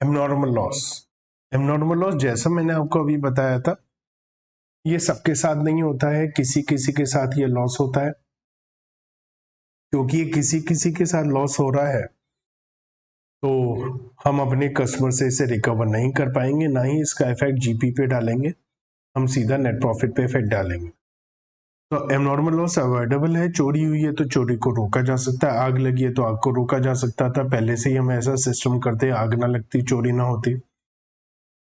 Abnormal loss. Abnormal loss जैसा मैंने आपको अभी बताया था, ये सबके साथ नहीं होता है, किसी किसी के साथ ये लॉस होता है। क्योंकि ये किसी किसी के साथ लॉस हो रहा है तो हम अपने कस्टमर से इसे रिकवर नहीं कर पाएंगे, ना ही इसका इफेक्ट जीपी पे डालेंगे, हम सीधा नेट प्रॉफिट पे इफेक्ट डालेंगे। तो एबनॉर्मल लॉस अवॉइडेबल है। चोरी हुई है तो चोरी को रोका जा सकता है, आग लगी है तो आग को रोका जा सकता था, पहले से ही हम ऐसा सिस्टम करते, आग ना लगती, चोरी ना होती।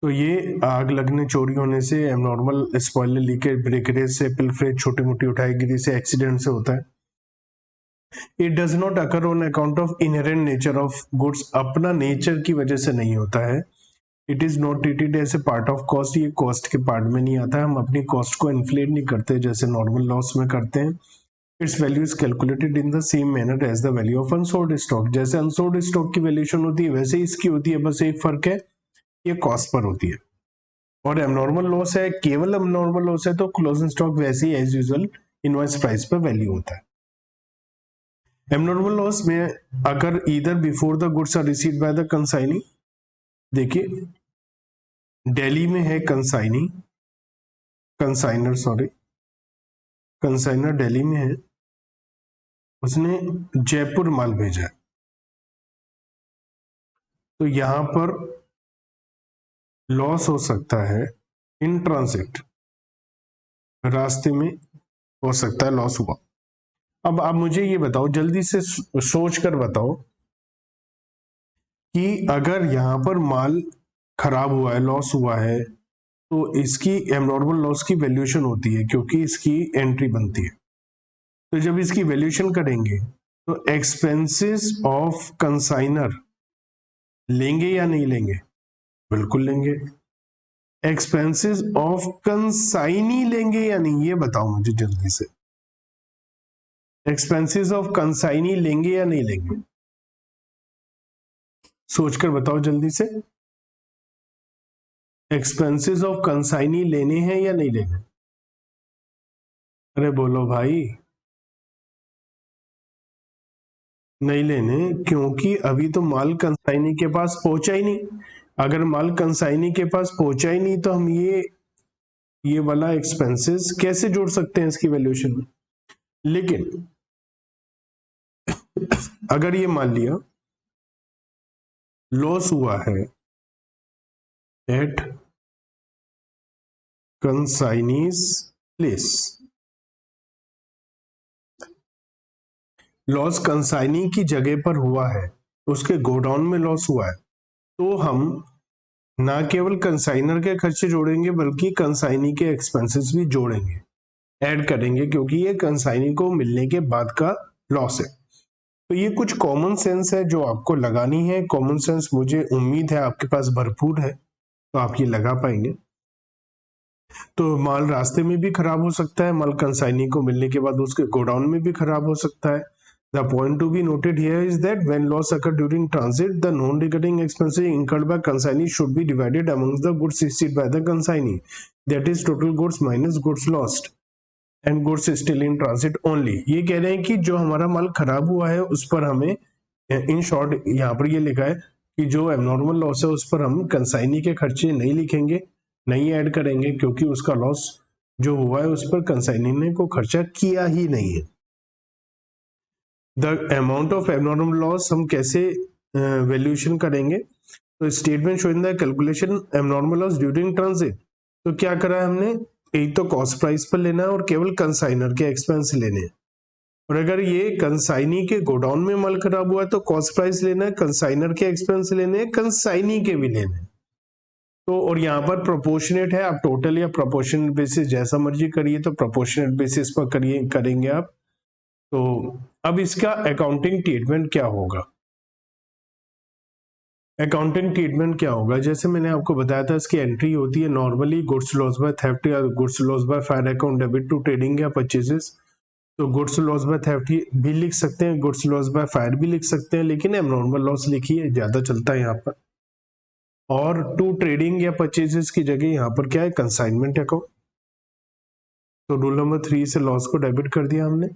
तो ये आग लगने, चोरी होने से, एबनॉर्मल स्पॉइलर लीकेज, ब्रेकरेज से, पिलफरेज, छोटी मोटी उठाईगिरी से, एक्सीडेंट से होता है। It does not occur on account of inherent nature of goods, अपना नेचर की वजह से नहीं होता है। It is not treated as a part of cost, ये कॉस्ट के पार्ट में नहीं आता है, हम अपनी कॉस्ट को इन्फ्लेट नहीं करते जैसे नॉर्मल लॉस में करते हैं। Its value is calculated in the same manner as the value of unsold stock, जैसे अनसोल्ड स्टॉक की वैल्यूएशन होती है वैसे इसकी होती है, बस एक फर्क है, ये कॉस्ट पर होती है। और एबनॉर्मल लॉस है, केवल एबनॉर्मल लॉस है तो क्लोजिंग स्टॉक वैसे ही एज यूजुअल इनवॉइस प्राइस पर वैल्यू होता है। एबनॉर्मल लॉस में अगर either before the goods are received by the consignee, देखिए दिल्ली में है consignee, consignor sorry, consignor Delhi में है, उसने जयपुर माल भेजा है, तो यहां पर लॉस हो सकता है इन ट्रांजिट, रास्ते में हो सकता है लॉस हुआ। अब आप मुझे ये बताओ, जल्दी से सोच कर बताओ कि अगर यहां पर माल खराब हुआ है, लॉस हुआ है, तो इसकी एबनॉर्मल लॉस की वैल्यूएशन होती है क्योंकि इसकी एंट्री बनती है। तो जब इसकी वैल्यूएशन करेंगे तो एक्सपेंसेस ऑफ कंसाइनर लेंगे या नहीं लेंगे? बिल्कुल लेंगे। एक्सपेंसेस ऑफ कंसाइनी लेंगे या नहीं, ये बताओ मुझे जल्दी से। एक्सपेंसेस ऑफ कंसाइनी लेंगे या नहीं लेंगे? सोचकर बताओ जल्दी से। एक्सपेंसेस ऑफ कंसाइनी लेने हैं या नहीं लेने? अरे बोलो भाई। नहीं लेने, क्योंकि अभी तो माल कंसाइनी के पास पहुंचा ही नहीं। अगर माल कंसाइनी के पास पहुंचा ही नहीं तो हम ये वाला एक्सपेंसेस कैसे जोड़ सकते हैं इसकी वैल्यूएशन में? लेकिन अगर ये मान लिया लॉस हुआ है eight consignee's place, loss consignee की जगह पर हुआ है, उसके गोडाउन में लॉस हुआ है, तो हम ना केवल कंसाइनर के खर्चे जोड़ेंगे बल्कि कंसाइनी के एक्सपेंसेस भी जोड़ेंगे, ऐड करेंगे, क्योंकि ये कंसाइनी को मिलने के बाद का लॉस है। तो ये कुछ कॉमन सेंस है जो आपको लगानी है। कॉमन सेंस मुझे उम्मीद है आपके पास भरपूर है, तो आप ये लगा पाएंगे। तो माल रास्ते में भी खराब हो सकता है, माल कंसाइनी को मिलने के बाद उसके गोडाउन में भी खराब हो सकता है। The point to be noted here is that when loss occur during transit, the non-recurring expenses incurred by consignee should be divided amongst the goods received by the consignee. That is total goods minus goods lost and goods still in transit only. ये कह रहे हैं कि जो हमारा माल खराब हुआ है उस पर हमें, इन शॉर्ट यहाँ पर ये लिखा है कि जो एबनॉर्मल लॉस है उस पर हम कंसाइनी के खर्चे नहीं लिखेंगे, नहीं ऐड करेंगे, क्योंकि उसका लॉस जो हुआ है उस पर कंसाइनी ने को खर्चा किया ही नहीं है। The amount of abnormal loss हम कैसे वैल्यूएशन करेंगे? तो statement showing the calculation abnormal loss during transit. तो क्या करा है हमने, एक तो कॉस्ट प्राइस पर लेना है और केवल कंसाइनर के एक्सपेंस लेने हैं। और अगर ये कंसाइनी के गोडाउन में माल खराब हुआ है तो कॉस्ट प्राइस लेना है, कंसाइनर के एक्सपेंस लेने हैं, कंसाइनी के भी लेने हैं। तो और यहाँ पर प्रोपोर्शनेट है, आप टोटल या प्रोपोर्शनेट बेसिस जैसा मर्जी करिए, तो प्रोपोर्शनेट बेसिस पर करेंगे आप। तो अब इसका अकाउंटिंग ट्रीटमेंट क्या होगा? अकाउंटिंग ट्रीटमेंट क्या होगा, जैसे मैंने आपको बताया था, इसकी एंट्री होती है normally goods loss by theft या goods loss by fire account debit to trading या परचेजेस। तो गुड्स लॉस बाय थेफ्ट भी लिख सकते हैं, गुड्स लॉस बाय फायर भी लिख सकते हैं, लेकिन एबनॉर्मल लॉस लिखिए, ज्यादा चलता है यहाँ पर। और टू ट्रेडिंग या परचेजेस की जगह यहाँ पर क्या है, कंसाइनमेंट अकाउंट। तो रूल नंबर 3 से लॉस को डेबिट कर दिया हमने,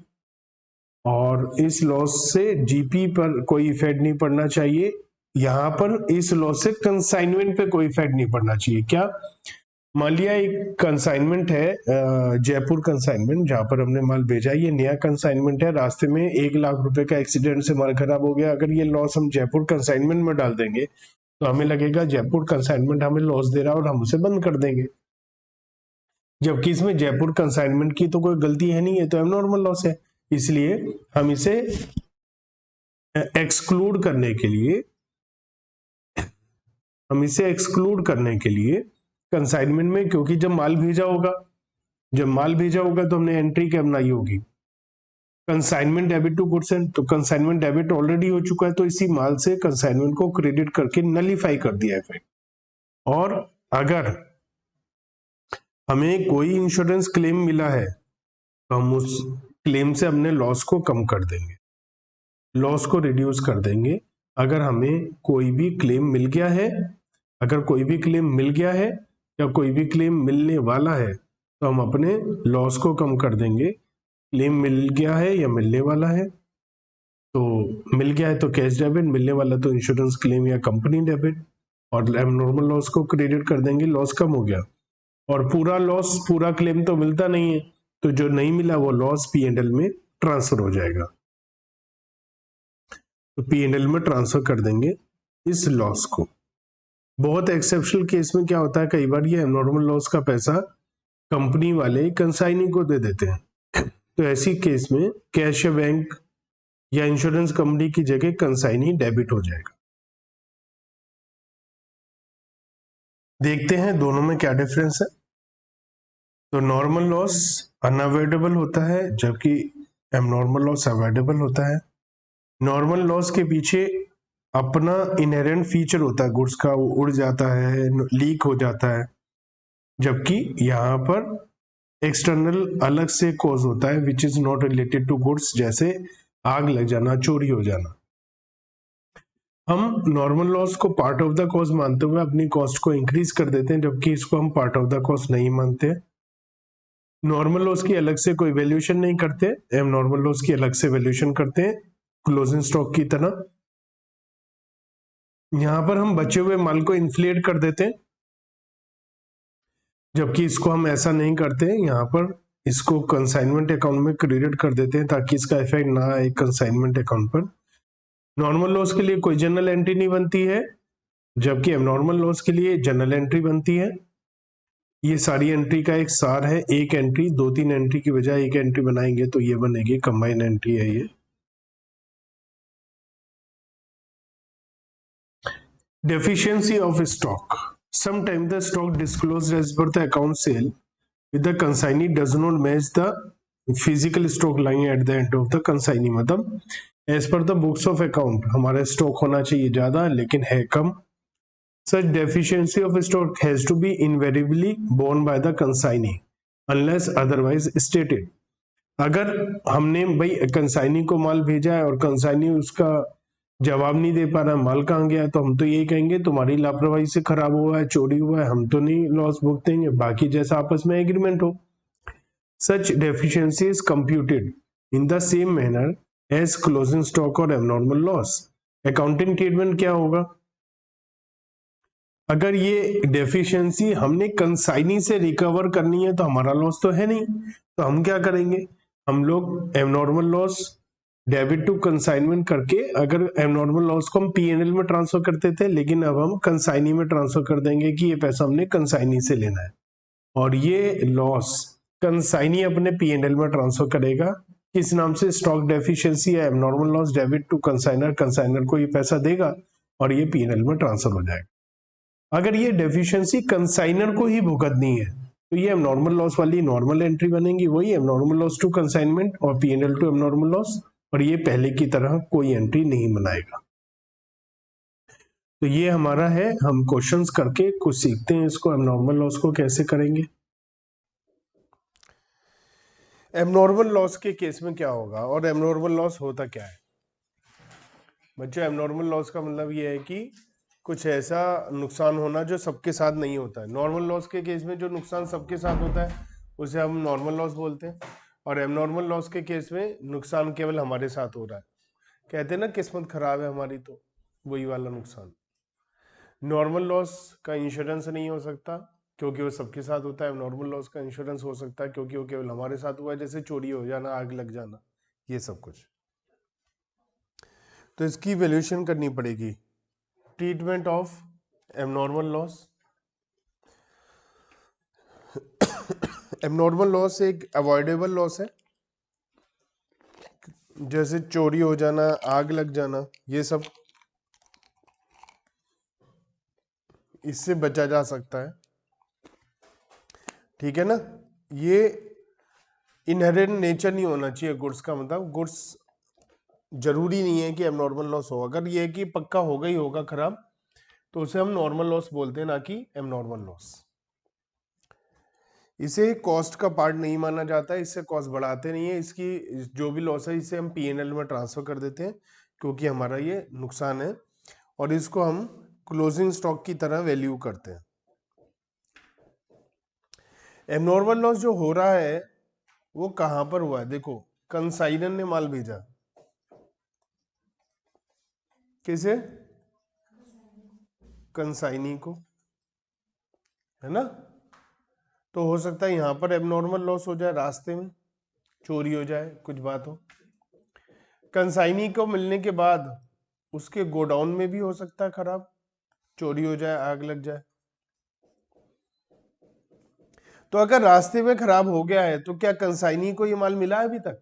और इस लॉस से जीपी पर कोई इफेक्ट नहीं पड़ना चाहिए, यहाँ पर इस लॉस से कंसाइनमेंट पे कोई इफेक्ट नहीं पड़ना चाहिए। क्या, मान लिया एक कंसाइनमेंट है जयपुर कंसाइनमेंट, जहां पर हमने माल भेजा, ये नया कंसाइनमेंट है, रास्ते में 1 लाख रुपए का एक्सीडेंट से माल खराब हो गया। अगर ये लॉस हम जयपुर कंसाइनमेंट में डाल देंगे तो हमें लगेगा जयपुर कंसाइनमेंट हमें लॉस दे रहा है और हम उसे बंद कर देंगे, जबकि इसमें जयपुर कंसाइनमेंट की तो कोई गलती है नहीं, है तो एबनॉर्मल लॉस है। इसलिए हम इसे एक्सक्लूड करने के लिए कंसाइनमेंट में, क्योंकि जब माल भेजा होगा तो हमने एंट्री क्या बनाई होगी, consignment debit to goods and, तो कंसाइनमेंट डेबिट ऑलरेडी हो चुका है, तो इसी माल से कंसाइनमेंट को क्रेडिट करके नलीफाई कर दिया है। और अगर हमें कोई इंश्योरेंस क्लेम मिला है तो हम उस क्लेम से अपने लॉस को कम कर देंगे, लॉस को रिड्यूस कर देंगे। अगर हमें कोई भी क्लेम मिल गया है या कोई भी क्लेम मिलने वाला है तो हम अपने लॉस को कम कर देंगे। क्लेम मिल गया है या मिलने वाला है, तो मिल गया है तो कैश डेबिट, मिलने वाला तो इंश्योरेंस क्लेम या कंपनी डेबिट, और एबनॉर्मल लॉस को क्रेडिट कर देंगे, लॉस कम हो गया। और पूरा क्लेम तो मिलता नहीं है, तो जो नहीं मिला वो लॉस P&L में ट्रांसफर हो जाएगा, तो P&L में ट्रांसफर कर देंगे इस लॉस को। बहुत एक्सेप्शनल केस में क्या होता है, कई बार ये एबनॉर्मल लॉस का पैसा कंपनी वाले कंसाइनी को दे देते हैं, तो ऐसी केस में कैश या बैंक या इंश्योरेंस कंपनी की जगह कंसाइनी डेबिट हो जाएगा। देखते हैं दोनों में क्या डिफरेंस है। तो नॉर्मल लॉस अनअवॉइडेबल होता है, जबकि एबनॉर्मल लॉस अवॉइडेबल होता है। नॉर्मल लॉस के पीछे अपना इनहेरेंट फीचर होता है, गुड्स का वो उड़ जाता है, लीक हो जाता है, जबकि यहाँ पर एक्सटर्नल अलग से कॉज होता है which is not related to goods, जैसे आग लग जाना, चोरी हो जाना। हम नॉर्मल लॉस को पार्ट ऑफ द कॉस्ट मानते हुए अपनी कॉस्ट को इंक्रीज कर देते हैं, जबकि इसको हम पार्ट ऑफ द कॉस्ट नहीं मानते। नॉर्मल लॉस की अलग से कोई वैल्यूएशन नहीं करते, एबनॉर्मल लॉस की अलग से वैल्यूएशन करते हैं क्लोजिंग स्टॉक की तरह। यहां पर हम बचे हुए माल को इन्फ्लेट कर देते हैं, जबकि इसको हम ऐसा नहीं करते, यहाँ पर इसको कंसाइनमेंट अकाउंट में क्रेडिट कर देते हैं ताकि इसका इफेक्ट ना आए कंसाइनमेंट अकाउंट पर। नॉर्मल लॉस के लिए कोई जनरल एंट्री नहीं बनती है, जबकि एबनॉर्मल लॉस के लिए जनरल एंट्री बनती है। ये सारी एंट्री का एक सार है, एक एंट्री 2-3 एंट्री की बजाय एक एंट्री बनाएंगे तो ये बनेगी कंबाइन एंट्री है ये। Deficiency of stock. Sometimes the stock disclosed as per the account sale with the consignee does not match the physical stock lying at the end of the consignee। मतलब as per the books of account हमारा stock होना चाहिए ज्यादा लेकिन है कम। Such deficiency of stock has to be invariably borne by the consignee unless otherwise stated। अगर हमने भाई कंसाइनी को माल भेजा है और कंसाइनी उसका जवाब नहीं दे पा रहा माल कहाँ गया, तो हम तो यही कहेंगे तुम्हारी लापरवाही से खराब हुआ है, चोरी हुआ है, हम तो नहीं लॉस भुगतेंगे, बाकी जैसा आपस में एग्रीमेंट हो। Such deficiency is computed in the same manner as closing stock और एबनॉर्मल लॉस। अकाउंटिंग ट्रीटमेंट क्या होगा, अगर ये डेफिशिएंसी हमने कंसाइनी से रिकवर करनी है तो हमारा लॉस तो है नहीं, तो हम क्या करेंगे, हम लोग abnormal loss debit to consignment करके, अगर एबनॉर्मल लॉस को हम P&L में ट्रांसफर करते थे, लेकिन अब हम कंसाइनी में ट्रांसफर कर देंगे कि ये पैसा हमने कंसाइनी से लेना है, और ये लॉस कंसाइनी अपने P&L में ट्रांसफर करेगा किस नाम से, स्टॉक डेफिशिएंसी या abnormal loss debit to consignor, consignor को ये पैसा देगा और ये P&L में ट्रांसफर हो जाएगा। अगर ये डेफिशिएंसी कंसाइनर को ही भुगतनी है तो ये एबनॉर्मल लॉस वाली नॉर्मल एंट्री बनेगी, वही एबनॉर्मल लॉस टू कंसाइनमेंट और P&L टू एबनॉर्मल लॉस, और ये पहले की तरह कोई एंट्री नहीं बनाएगा। तो ये हमारा है, हम क्वेश्चंस करके कुछ सीखते हैं इसको, एबनॉर्मल लॉस को कैसे करेंगे। एबनॉर्मल लॉस के केस में क्या होगा और एबनॉर्मल लॉस होता क्या है बच्चों। एबनॉर्मल लॉस का मतलब ये है कि कुछ ऐसा नुकसान होना जो सबके साथ नहीं होता है। नॉर्मल लॉस के केस में जो नुकसान सबके साथ होता है उसे हम नॉर्मल लॉस बोलते हैं, और एबनॉर्मल लॉस के केस में नुकसान केवल हमारे साथ हो रहा है, कहते हैं ना किस्मत खराब है हमारी। तो वही वाला नुकसान। नॉर्मल लॉस का इंश्योरेंस नहीं हो सकता क्योंकि वो सबके साथ होता है। नॉर्मल लॉस का इंश्योरेंस हो सकता है क्योंकि वो केवल हमारे साथ हुआ है, जैसे चोरी हो जाना, आग लग जाना, ये सब कुछ। तो इसकी वैल्यूएशन करनी पड़ेगी। Treatment of abnormal loss. Abnormal loss एक अवॉइडेबल लॉस है, जैसे चोरी हो जाना, आग लग जाना, ये सब इससे बचा जा सकता है। ठीक है ना। ये इनहेरेंट नेचर नहीं होना चाहिए गुड्स का, मतलब गुड्स जरूरी नहीं है कि एबनॉर्मल लॉस हो। अगर ये है कि पक्का होगा ही होगा खराब, तो उसे हम नॉर्मल लॉस बोलते हैं, ना कि एबनॉर्मल लॉस। इसे कॉस्ट का पार्ट नहीं माना जाता है, इससे कॉस्ट बढ़ाते नहीं है। इसकी जो भी लॉस है इसे हम P&L में ट्रांसफर कर देते हैं क्योंकि हमारा ये नुकसान है, और इसको हम क्लोजिंग स्टॉक की तरह वैल्यू करते हैं। एबनॉर्मल लॉस जो हो रहा है वो कहां पर हुआ है? देखो, कंसाइनर ने माल भेजा, किसे? कंसाइनी को, है ना। तो हो सकता है यहां पर एबनॉर्मल लॉस हो जाए, रास्ते में चोरी हो जाए, कुछ बात हो। कंसाइनी को मिलने के बाद उसके गोडाउन में भी हो सकता है खराब, चोरी हो जाए, आग लग जाए। तो अगर रास्ते में खराब हो गया है तो क्या कंसाइनी को ये माल मिला है अभी तक?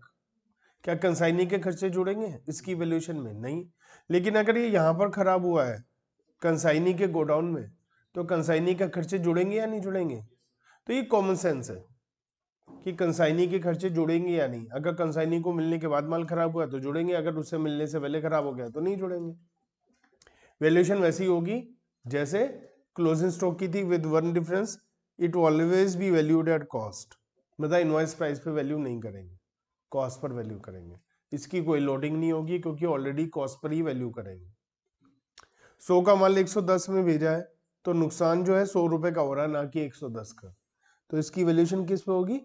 क्या कंसाइनी के खर्चे जुड़ेंगे इसकी वैल्यूएशन में? नहीं। लेकिन अगर ये यहां पर खराब हुआ है कंसाइनी के गोडाउन में, तो कंसाइनी के खर्चे जुड़ेंगे या नहीं जुड़ेंगे? तो ये कॉमन सेंस है कि कंसाइनी के खर्चे जुड़ेंगे या नहीं। अगर कंसाइनी को मिलने के बाद माल खराब हुआ तो जुड़ेंगे, अगर उससे मिलने से पहले खराब हो गया तो नहीं जुड़ेंगे। वैल्यूएशन वैसी होगी जैसे क्लोजिंग स्टॉक की थी, with one difference, it always be valued at cost. मतलब इनवॉइस प्राइस पे वैल्यू नहीं करेंगे, कॉस्ट पर वैल्यू करेंगे। इसकी कोई लोडिंग नहीं होगी क्योंकि ऑलरेडी कॉस्ट पर ही वैल्यू करेंगे। 100 का माल 110 में भेजा है तो नुकसान जो है 100 रुपए का हो रहा है, ना कि 110 का। तो इसकी वैल्यूएशन किस पे होगी?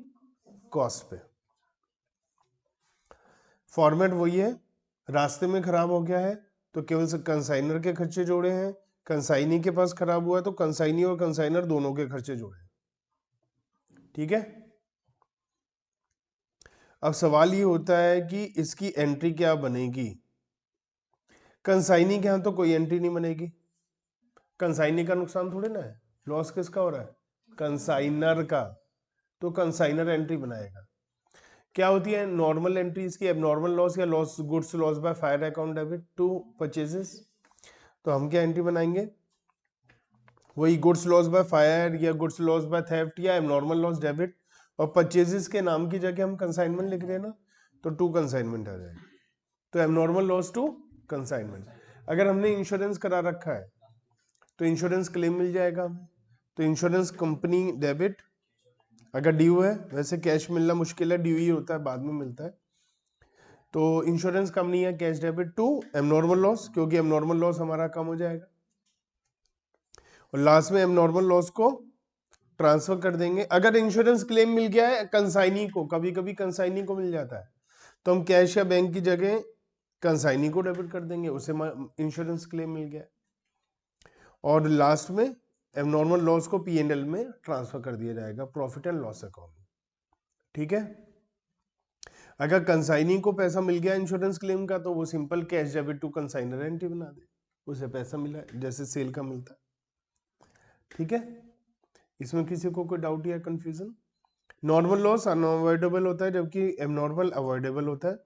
कॉस्ट पे। फॉर्मेट वही है, रास्ते में खराब हो गया है तो केवल कंसाइनर के खर्चे जोड़े हैं, कंसाइनी के पास खराब हुआ है तो कंसाइनी और कंसाइनर दोनों के खर्चे जोड़े। ठीक है। अब सवाल ये होता है कि इसकी एंट्री क्या बनेगी। कंसाइनी के यहां तो कोई एंट्री नहीं बनेगी, कंसाइनी का नुकसान थोड़ी ना है, लॉस किसका हो रहा है? कंसाइनर का। तो कंसाइनर एंट्री बनाएगा। क्या होती है नॉर्मल एंट्री इसकी? एबनॉर्मल लॉस या loss, goods loss by fire account debit to purchases. तो हम क्या एंट्री बनाएंगे? वही गुड्स लॉस बाय फायर या गुड्स लॉस बाय थेफ्ट या एबनॉर्मल लॉस डेबिट, और परचेजेस के नाम की जगह हम कंसाइनमेंट लिख रहे हैं ना, तो टू कंसाइनमेंट आ जाएगा। तो एबनॉर्मल लॉस टू कंसाइनमेंट। अगर हमने इंश्योरेंस करा रखा है तो इंश्योरेंस क्लेम मिल जाएगा हमें, तो इंश्योरेंस कंपनी डेबिट। अगर ड्यू है, वैसे कैश मिलना मुश्किल है, ड्यू ही होता है, बाद में मिलता है। तो इंश्योरेंस कंपनी है cash debit to abnormal loss, क्योंकि एबनॉर्मल लॉस हमारा कम हो जाएगा। और लास्ट में एबनॉर्मल लॉस को ट्रांसफर कर देंगे। अगर इंश्योरेंस क्लेम मिल गया है कंसाइनी को, कभी कभी कंसाइनी को मिल जाता है, तो हम कैश या बैंक की जगह कंसाइनी को डेबिट कर देंगे, उसे इंश्योरेंस क्लेम मिल गया। और लास्ट में एबनॉर्मल लॉस को P&L में ट्रांसफर कर दिया जाएगा, प्रॉफिट एंड लॉस अकाउंट। ठीक है। अगर कंसाइनी को पैसा मिल गया इंश्योरेंस क्लेम का, तो वो simple cash debit to consignor entry बना दे, उसे पैसा मिला जैसे सेल का मिलता है। ठीक है। इसमें किसी को कोई डाउट या कंफ्यूजन? नॉर्मल लॉस अनअवॉइडेबल होता है जबकि एबनॉर्मल अवॉइडेबल होता है।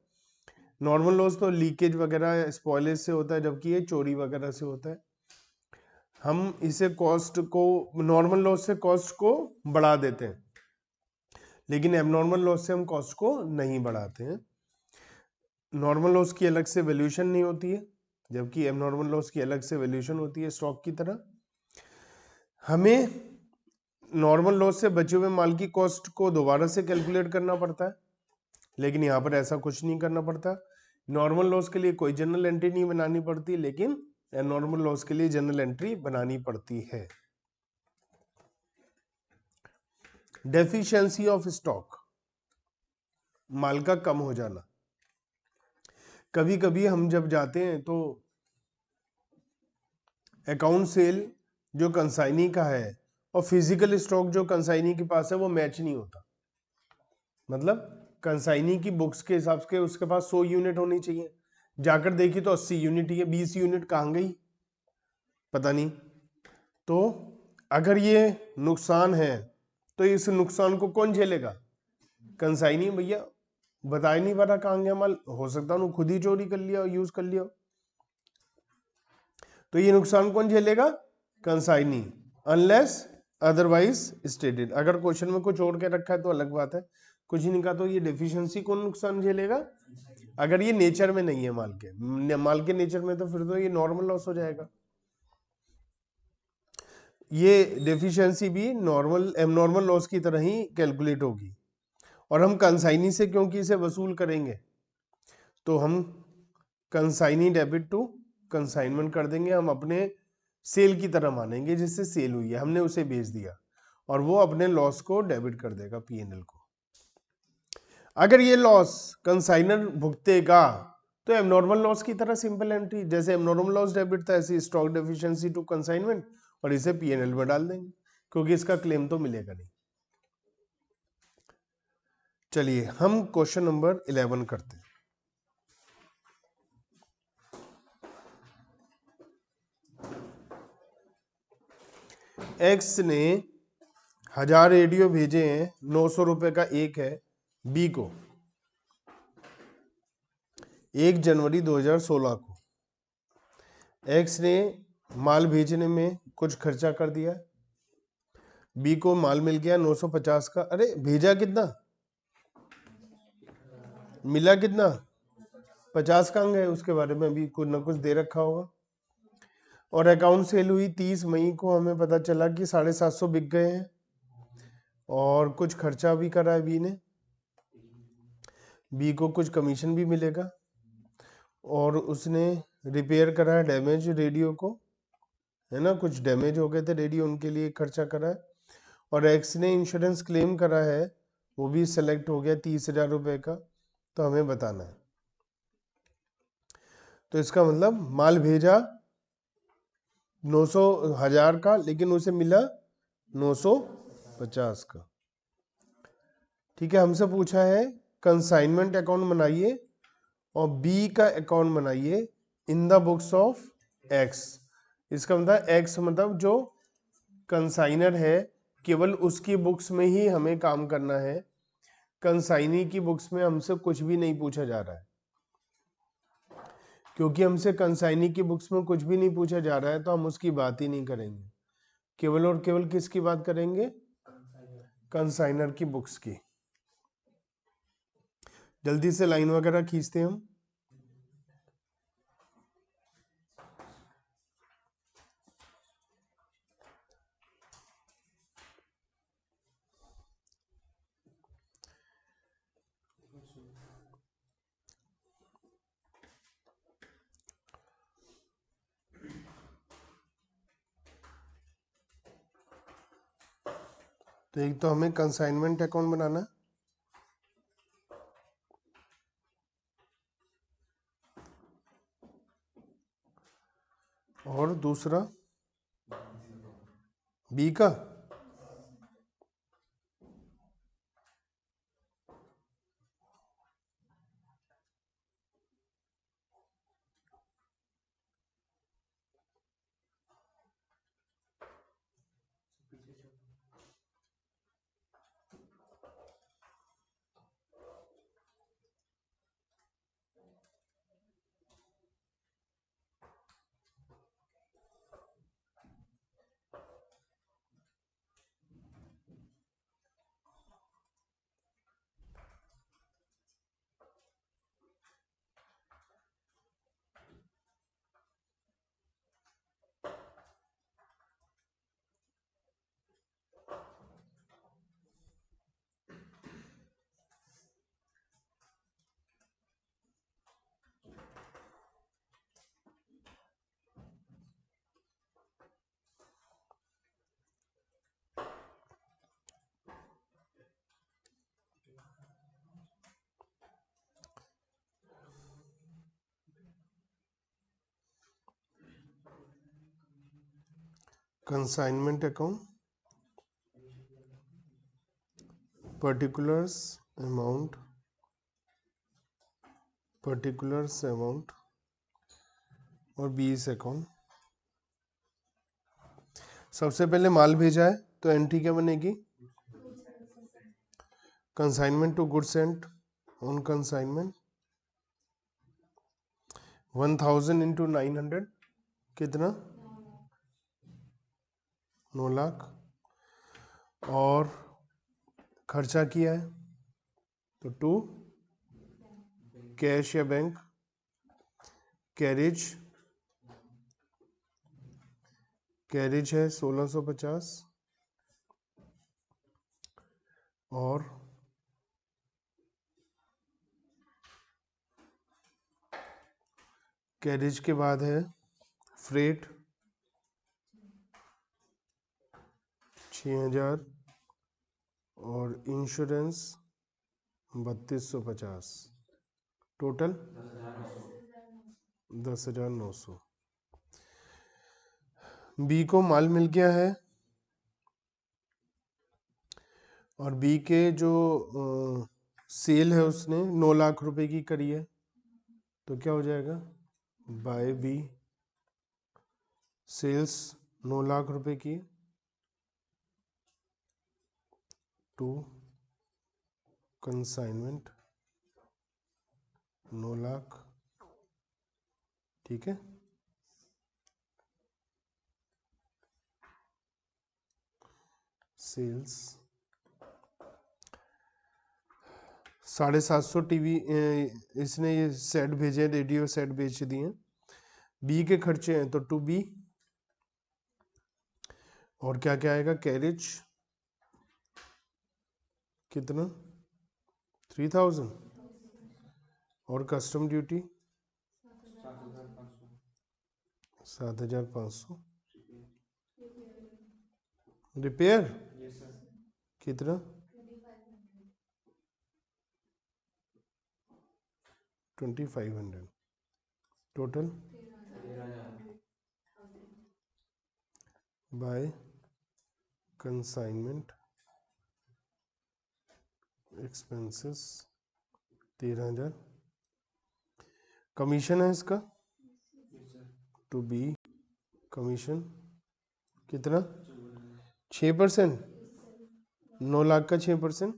नॉर्मल लॉस तो लीकेज वगैरह स्पॉइलेज से होता है, जबकि ये चोरी वगैरह से होता है। हम इसे कॉस्ट को, नॉर्मल लॉस से कॉस्ट को बढ़ा देते हैं, लेकिन एबनॉर्मल लॉस से हम कॉस्ट को नहीं बढ़ाते हैं। नॉर्मल लॉस की अलग से वैल्यूएशन नहीं होती है, जबकि एबनॉर्मल लॉस की अलग से वैल्यूएशन होती है स्टॉक की तरह। हमें नॉर्मल लॉस से बचे हुए माल की कॉस्ट को दोबारा से कैलकुलेट करना पड़ता है, लेकिन यहाँ पर ऐसा कुछ नहीं करना पड़ता। नॉर्मल लॉस के लिए कोई जनरल एंट्री नहीं बनानी पड़ती, लेकिन नॉर्मल लॉस के लिए जनरल एंट्री बनानी पड़ती है। डेफिशिएंसी ऑफ स्टॉक, माल का कम हो जाना। कभी कभी हम जब जाते हैं तो अकाउंट सेल जो कंसाइनी का है और फिजिकल स्टॉक जो कंसाइनी के पास है वो मैच नहीं होता। मतलब कंसाइनी की बुक्स के हिसाब से उसके पास 100 यूनिट होनी चाहिए, जाकर देखी तो 80 यूनिट ही है, 20 यूनिट कहाँ गई पता नहीं। तो अगर ये नुकसान है तो इस नुकसान को कौन झेलेगा? कंसाइनी। भैया बता ही नहीं पा रहा कहाँ गया माल, हो सकता है खुद ही चोरी कर लिया और यूज कर लिया। तो ये नुकसान कौन झेलेगा? Consignee, unless otherwise stated. अगर क्वेश्चन में कुछ और के रखा है तो अलग बात है, कुछ नहीं कहा तो ये डेफिशिएंसी कौन नुकसान झेलेगा? अगर ये नेचर में नहीं है माल के नेचर में तो फिर तो ये नॉर्मल लॉस हो जाएगा। ये डेफिशिएंसी भी नॉर्मल एबनॉर्मल लॉस की तरह ही कैलकुलेट होगी। और हम कंसाइनी से क्योंकि इसे वसूल करेंगे तो हम कंसाइनी डेबिट टू कंसाइनमेंट कर देंगे, हम अपने सेल की तरह मानेंगे, जिससे सेल हुई है हमने उसे बेच दिया, और वो अपने लॉस को डेबिट कर देगा पीएनएल को। अगर ये लॉस कंसाइनर भुगतेगा तो एबनॉर्मल लॉस की तरह सिंपल एंट्री, जैसे एबनॉर्मल लॉस डेबिट था ऐसे स्टॉक डेफिशिएंसी टू कंसाइनमेंट, और इसे पीएनएल में डाल देंगे क्योंकि इसका क्लेम तो मिलेगा नहीं। चलिए हम क्वेश्चन नंबर 11 करते हैं। एक्स ने 1000 रेडियो भेजे हैं, 900 रुपए का एक है बी को 1 जनवरी 2016 को। एक्स ने माल भेजने में कुछ खर्चा कर दिया, बी को माल मिल गया 950 का। अरे भेजा कितना, मिला कितना, 50 का अंग है, उसके बारे में अभी कुछ ना कुछ दे रखा होगा। और अकाउंट सेल हुई 30 मई को, हमें पता चला कि 750 बिक गए हैं, और कुछ खर्चा भी करा है बी ने, बी को कुछ कमीशन भी मिलेगा, और उसने रिपेयर करा है डैमेज रेडियो को, है ना, कुछ डैमेज हो गए थे रेडियो, उनके लिए खर्चा करा है। और एक्स ने इंश्योरेंस क्लेम करा है, वो भी सेलेक्ट हो गया 30,000 रुपए का, तो हमें बताना है। तो इसका मतलब माल भेजा 1000 का, लेकिन उसे मिला 950 का। ठीक है, हमसे पूछा है कंसाइनमेंट अकाउंट बनाइए और बी का अकाउंट बनाइए in the books of x. इसका मतलब एक्स मतलब जो कंसाइनर है, केवल उसकी बुक्स में ही हमें काम करना है, कंसाइनी की बुक्स में हमसे कुछ भी नहीं पूछा जा रहा है। क्योंकि हमसे कंसाइनी की बुक्स में कुछ भी नहीं पूछा जा रहा है तो हम उसकी बात ही नहीं करेंगे, केवल और केवल किसकी बात करेंगे? कंसाइनर की बुक्स की। जल्दी से लाइन वगैरह खींचते हैं हम। तो एक तो हमें कंसाइनमेंट अकाउंट बनाना है, और दूसरा बी का कंसाइनमेंट अकाउंट, पर्टिकुलर्स अमाउंट और बीस अकाउंट। सबसे पहले माल भेजा है तो एंट्री क्या बनेगी? Consignment to goods and on consignment 1000 into 900 कितना? 9 लाख। और खर्चा किया है तो टू कैश या बैंक, कैरेज है 1650 और कैरेज के बाद है फ्रेट 6000 और इंश्योरेंस 3250, टोटल 10,900। बी को माल मिल गया है और बी के जो सेल है उसने 9 लाख रुपए की करी है, तो क्या हो जाएगा? बाय बी सेल्स 9 लाख रुपए की टू कंसाइनमेंट 9 लाख, ठीक है। सेल्स 750 टीवी इसने ये सेट भेजे, रेडियो सेट बेच दिए। बी के खर्चे हैं तो टू बी, और क्या क्या आएगा? कैरेज कितना? 3000 और कस्टम ड्यूटी 7500। रिपेयर कितना? 2500, total by consignment expenses 13,000। Commission है इसका टू बी, कमीशन कितना? 6%। 9 लाख का 6%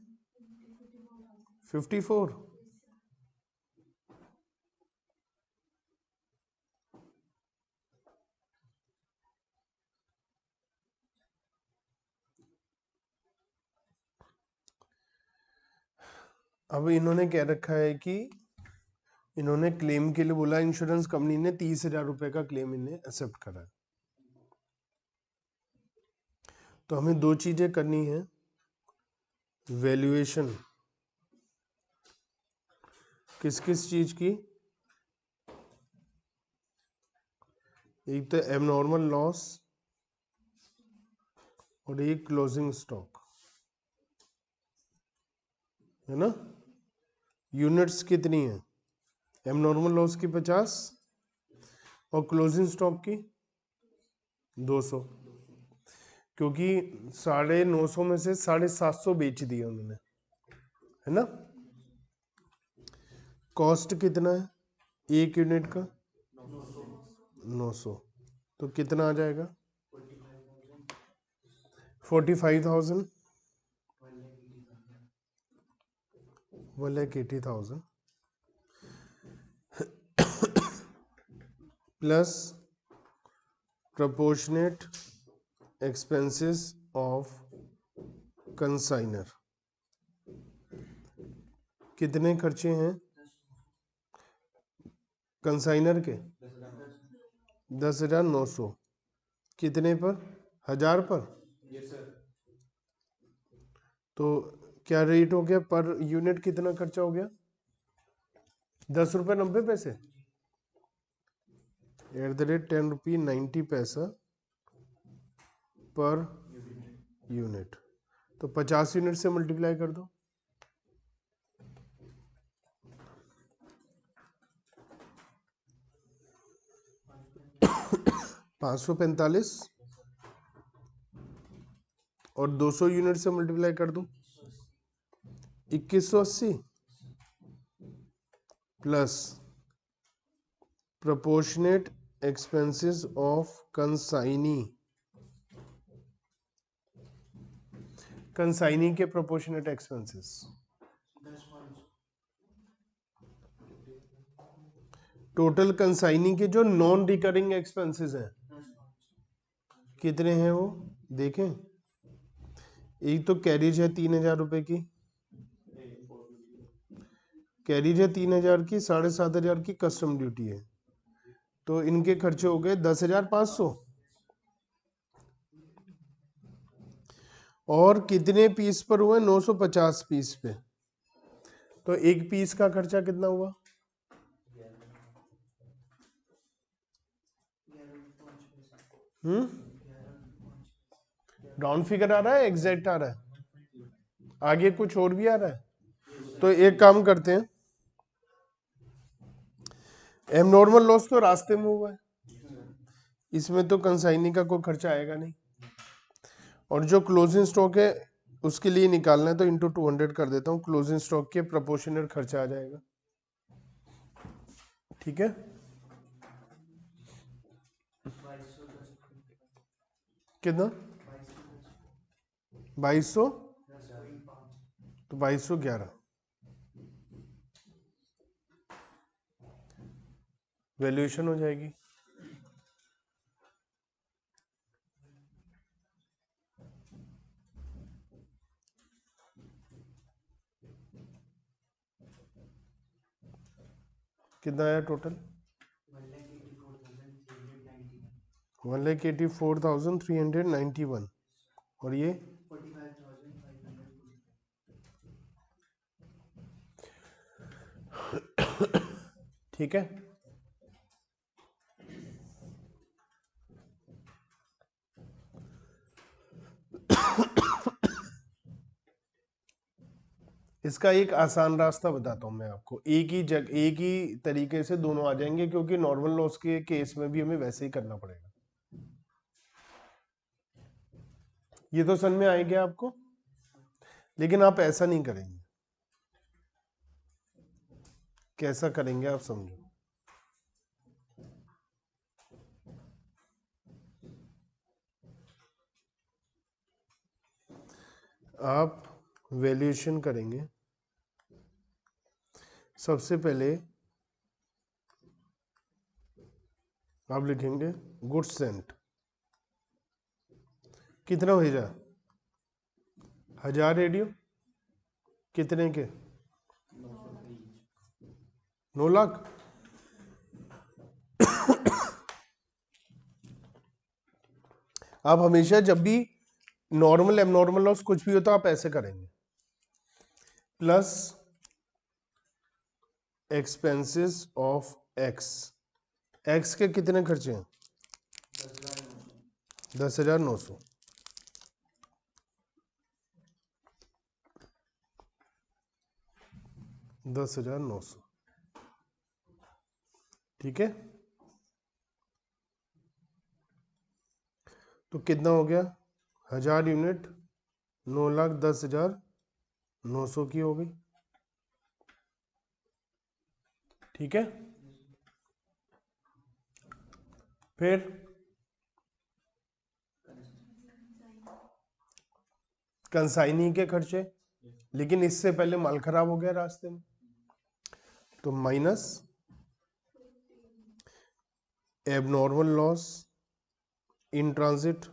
54। अब इन्होंने क्या रखा है कि इन्होंने क्लेम के लिए बोला, इंश्योरेंस कंपनी ने 30,000 रुपए का क्लेम इन्हें एक्सेप्ट करा है। तो हमें दो चीजें करनी है, वैल्यूएशन किस किस चीज की? एक तो एबनॉर्मल लॉस और एक क्लोजिंग स्टॉक, है ना। यूनिट्स कितनी है? एबनॉर्मल लॉस की 50 और क्लोजिंग स्टॉक की 200, क्योंकि 950 में से 750 बेच दिया उन्होंने, है ना। कॉस्ट कितना है एक यूनिट का? 900, तो कितना आ जाएगा? 45,000 1,80,000 plus proportionate expenses of consignor। कितने खर्चे हैं कंसाइनर के? 10,900। कितने पर? 1000 पर। तो क्या रेट हो गया पर यूनिट? कितना खर्चा हो गया? 10 रुपये 90 पैसे @10 रुपये 90 पर यूनिट। तो 50 यूनिट से मल्टीप्लाई कर दो। 545 और 200 यूनिट से मल्टीप्लाई कर दूं, 2180 plus proportionate expenses of consignee के प्रोपोर्शनेट एक्सपेंसेस, टोटल कंसाइनी के जो नॉन रिकरिंग एक्सपेंसेस हैं कितने हैं वो देखें। एक तो कैरिज है 3000 रुपए की, कैरिज है 3000 की, 7500 की कस्टम ड्यूटी है, तो इनके खर्चे हो गए 10,500। और कितने पीस पर हुए, 950 पीस पे, तो एक पीस का खर्चा कितना हुआ, राउंड फिगर आ रहा है, एग्जैक्ट आ रहा है, आगे कुछ और भी आ रहा है। तो एक काम करते हैं, एबनॉर्मल लॉस तो रास्ते में हुआ है, इसमें तो कंसाइनी का कोई खर्चा आएगा नहीं, और जो क्लोजिंग स्टॉक है उसके लिए निकालना है, तो इंटू 200 कर देता हूँ, क्लोजिंग स्टॉक के प्रोपोर्शनल खर्चा आ जाएगा। ठीक है, कितना 2200, तो 2211 वैल्यूएशन हो जाएगी। कितना आया टोटल, 1,84,391, और ये 45,500। ठीक है, इसका एक आसान रास्ता बताता हूं मैं आपको, एक ही तरीके से दोनों आ जाएंगे, क्योंकि नॉर्मल लॉस के केस में भी हमें वैसे ही करना पड़ेगा। ये तो समझ में आ गया आपको, लेकिन आप ऐसा नहीं करेंगे, कैसा करेंगे आप समझो। आप वैल्यूएशन करेंगे, सबसे पहले आप लिखेंगे गुड्स सेंट, कितना भेजा, 1000 रेडियो, कितने के, 9 लाख। आप हमेशा जब भी नॉर्मल एबनॉर्मल लॉस कुछ भी होता आप ऐसे करेंगे, plus expenses of x, x के कितने खर्चे हैं, 10,900, ठीक है। तो कितना हो गया, 1000 यूनिट 9,10,900 की हो गई। ठीक है, फिर कंसाइनी के खर्चे, लेकिन इससे पहले माल खराब हो गया रास्ते में, तो minus abnormal loss in transit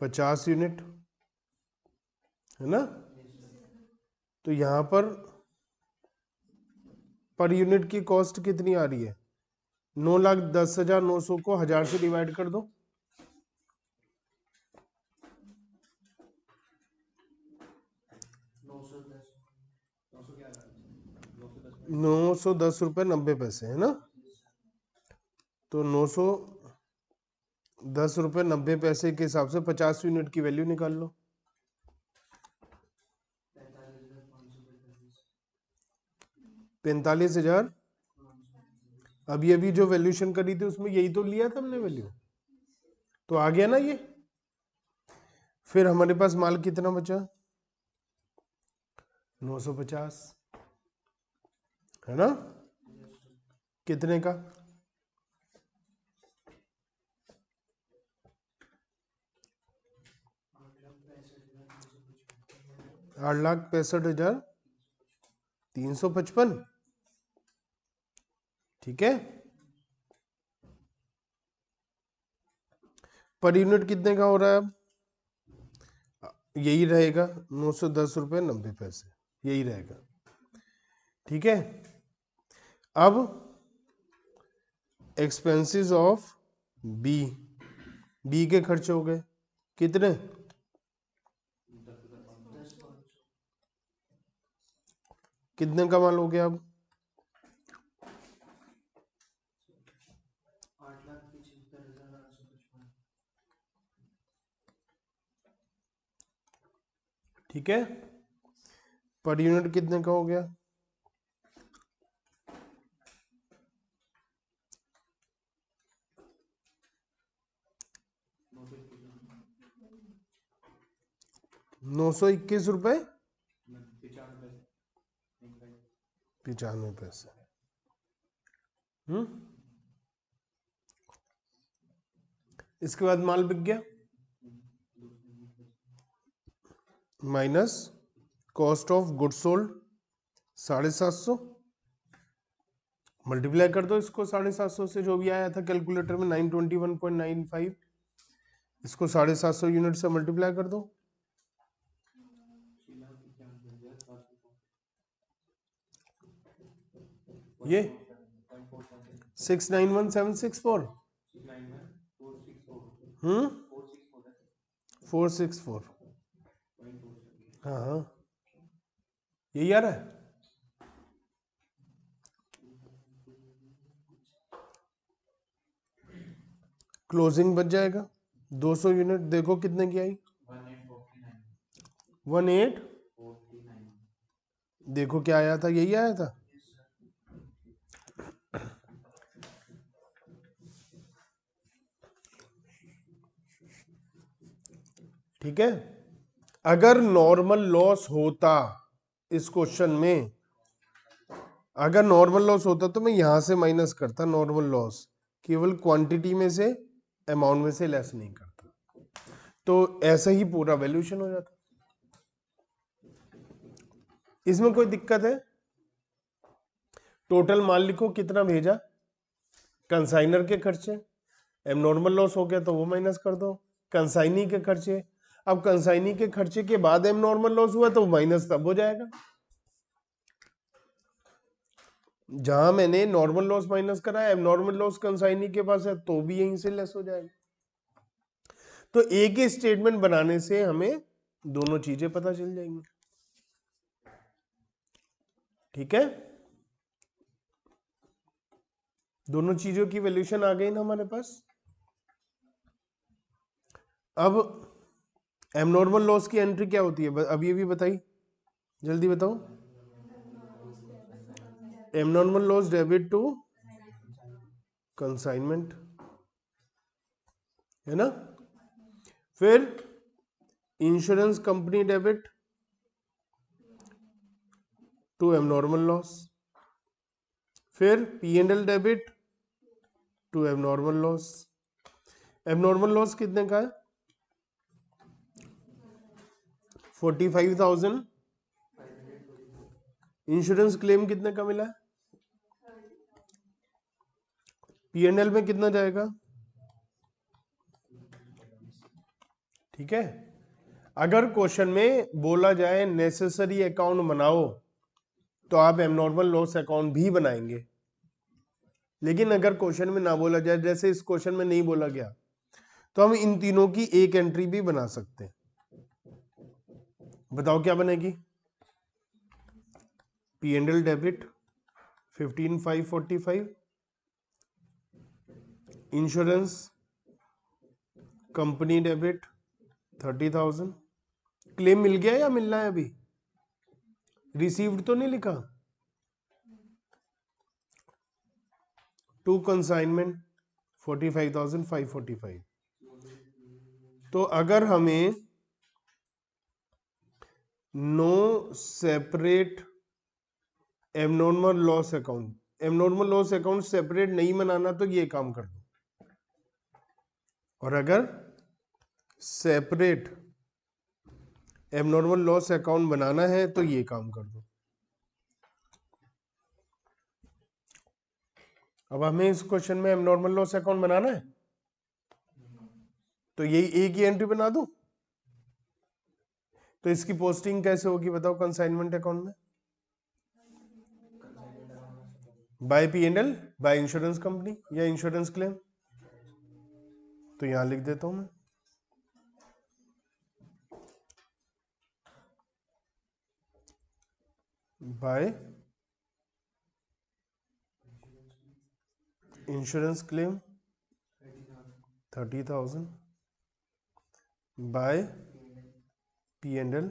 50 unit, है ना। तो यहां पर यूनिट की कॉस्ट कितनी आ रही है, 9,10,900 को 1000 से डिवाइड कर दो, 910 रुपये 90 पैसे, है ना। तो 910 रुपये 90 पैसे के हिसाब से 50 यूनिट की वैल्यू निकाल लो, 45,000। अभी अभी जो वैल्यूएशन करी थी उसमें यही तो लिया था हमने वैल्यू, तो आ गया ना ये। फिर हमारे पास माल कितना बचा, 950, है ना? कितने का? 8,65,355, ठीक है। पर यूनिट कितने का हो रहा है अब? यही रहेगा, 910 रुपये 90 पैसे, यही रहेगा, ठीक है। अब एक्सपेंसेस ऑफ बी, बी के खर्चे हो गए कितने? कितने का माल हो गया अब? 8,75,855, ठीक है। पर यूनिट कितने का हो गया? 921 रुपये 95 पैसे। इसके बाद माल बिक गया, minus cost of goods sold 750, multiply कर दो इसको 750 से, जो भी आया था कैलकुलेटर में 921.95, इसको 750 यूनिट से मल्टीप्लाई कर दो, ये 691,764, 464, हाँ हाँ यही आ रहा है। क्लोजिंग बच जाएगा 200 यूनिट, देखो कितने की आई, 18, देखो क्या आया था, यही आया था। ठीक है, अगर नॉर्मल लॉस होता इस क्वेश्चन में, अगर नॉर्मल लॉस होता तो मैं यहां से माइनस करता नॉर्मल लॉस, केवल क्वांटिटी में से, अमाउंट में से लेस नहीं करता, तो ऐसा ही पूरा वैल्यूएशन हो जाता। इसमें कोई दिक्कत है? टोटल माल लिखो कितना भेजा, कंसाइनर के खर्चे, एबनॉर्मल लॉस हो गया तो वो माइनस कर दो, कंसाइनी के खर्चे, अब कंसाइनी के खर्चे के बाद एबनॉर्मल लॉस हुआ तो माइनस तब हो जाएगा, जहां मैंने नॉर्मल लॉस माइनस करा है, एबनॉर्मल लॉस कंसाइनी के पास है तो भी यहीं से लेस हो जाएगा। तो एक ही स्टेटमेंट बनाने से हमें दोनों चीजें पता चल जाएंगी, ठीक है। दोनों चीजों की वैल्यूएशन आ गई ना हमारे पास। अब एबनॉर्मल लॉस की एंट्री क्या होती है, अब ये भी बताइए, जल्दी बताओ। Abnormal loss debit to consignment, है ना। फिर insurance company debit to abnormal loss, फिर P&L debit to abnormal loss. Abnormal loss कितने का है? 45,000। इंश्योरेंस क्लेम कितने का मिला है? P&L में कितना जाएगा? ठीक है, अगर क्वेश्चन में बोला जाए नेसेसरी अकाउंट बनाओ तो आप एबनॉर्मल लॉस अकाउंट भी बनाएंगे, लेकिन अगर क्वेश्चन में ना बोला जाए, जैसे इस क्वेश्चन में नहीं बोला गया, तो हम इन तीनों की एक एंट्री भी बना सकते हैं। बताओ क्या बनेगी? P&L debit 15,545, insurance company debit 30,000। Claim मिल गया या मिलना है अभी? रिसीव्ड तो नहीं लिखा। To consignment 45,545। तो अगर हमें no separate abnormal loss account, abnormal loss account separate नहीं बनाना तो ये काम कर दो, और अगर सेपरेट एबनॉर्मल लॉस अकाउंट बनाना है तो ये काम कर दो। अब हमें इस क्वेश्चन में एबनॉर्मल लॉस अकाउंट बनाना है, तो यही एक ही एंट्री बना दूं। तो इसकी पोस्टिंग कैसे होगी बताओ कंसाइनमेंट अकाउंट में? By P&L, by insurance company या इंश्योरेंस क्लेम। तो यहां लिख देता हूं मैं, by insurance claim 30,000, bye P&L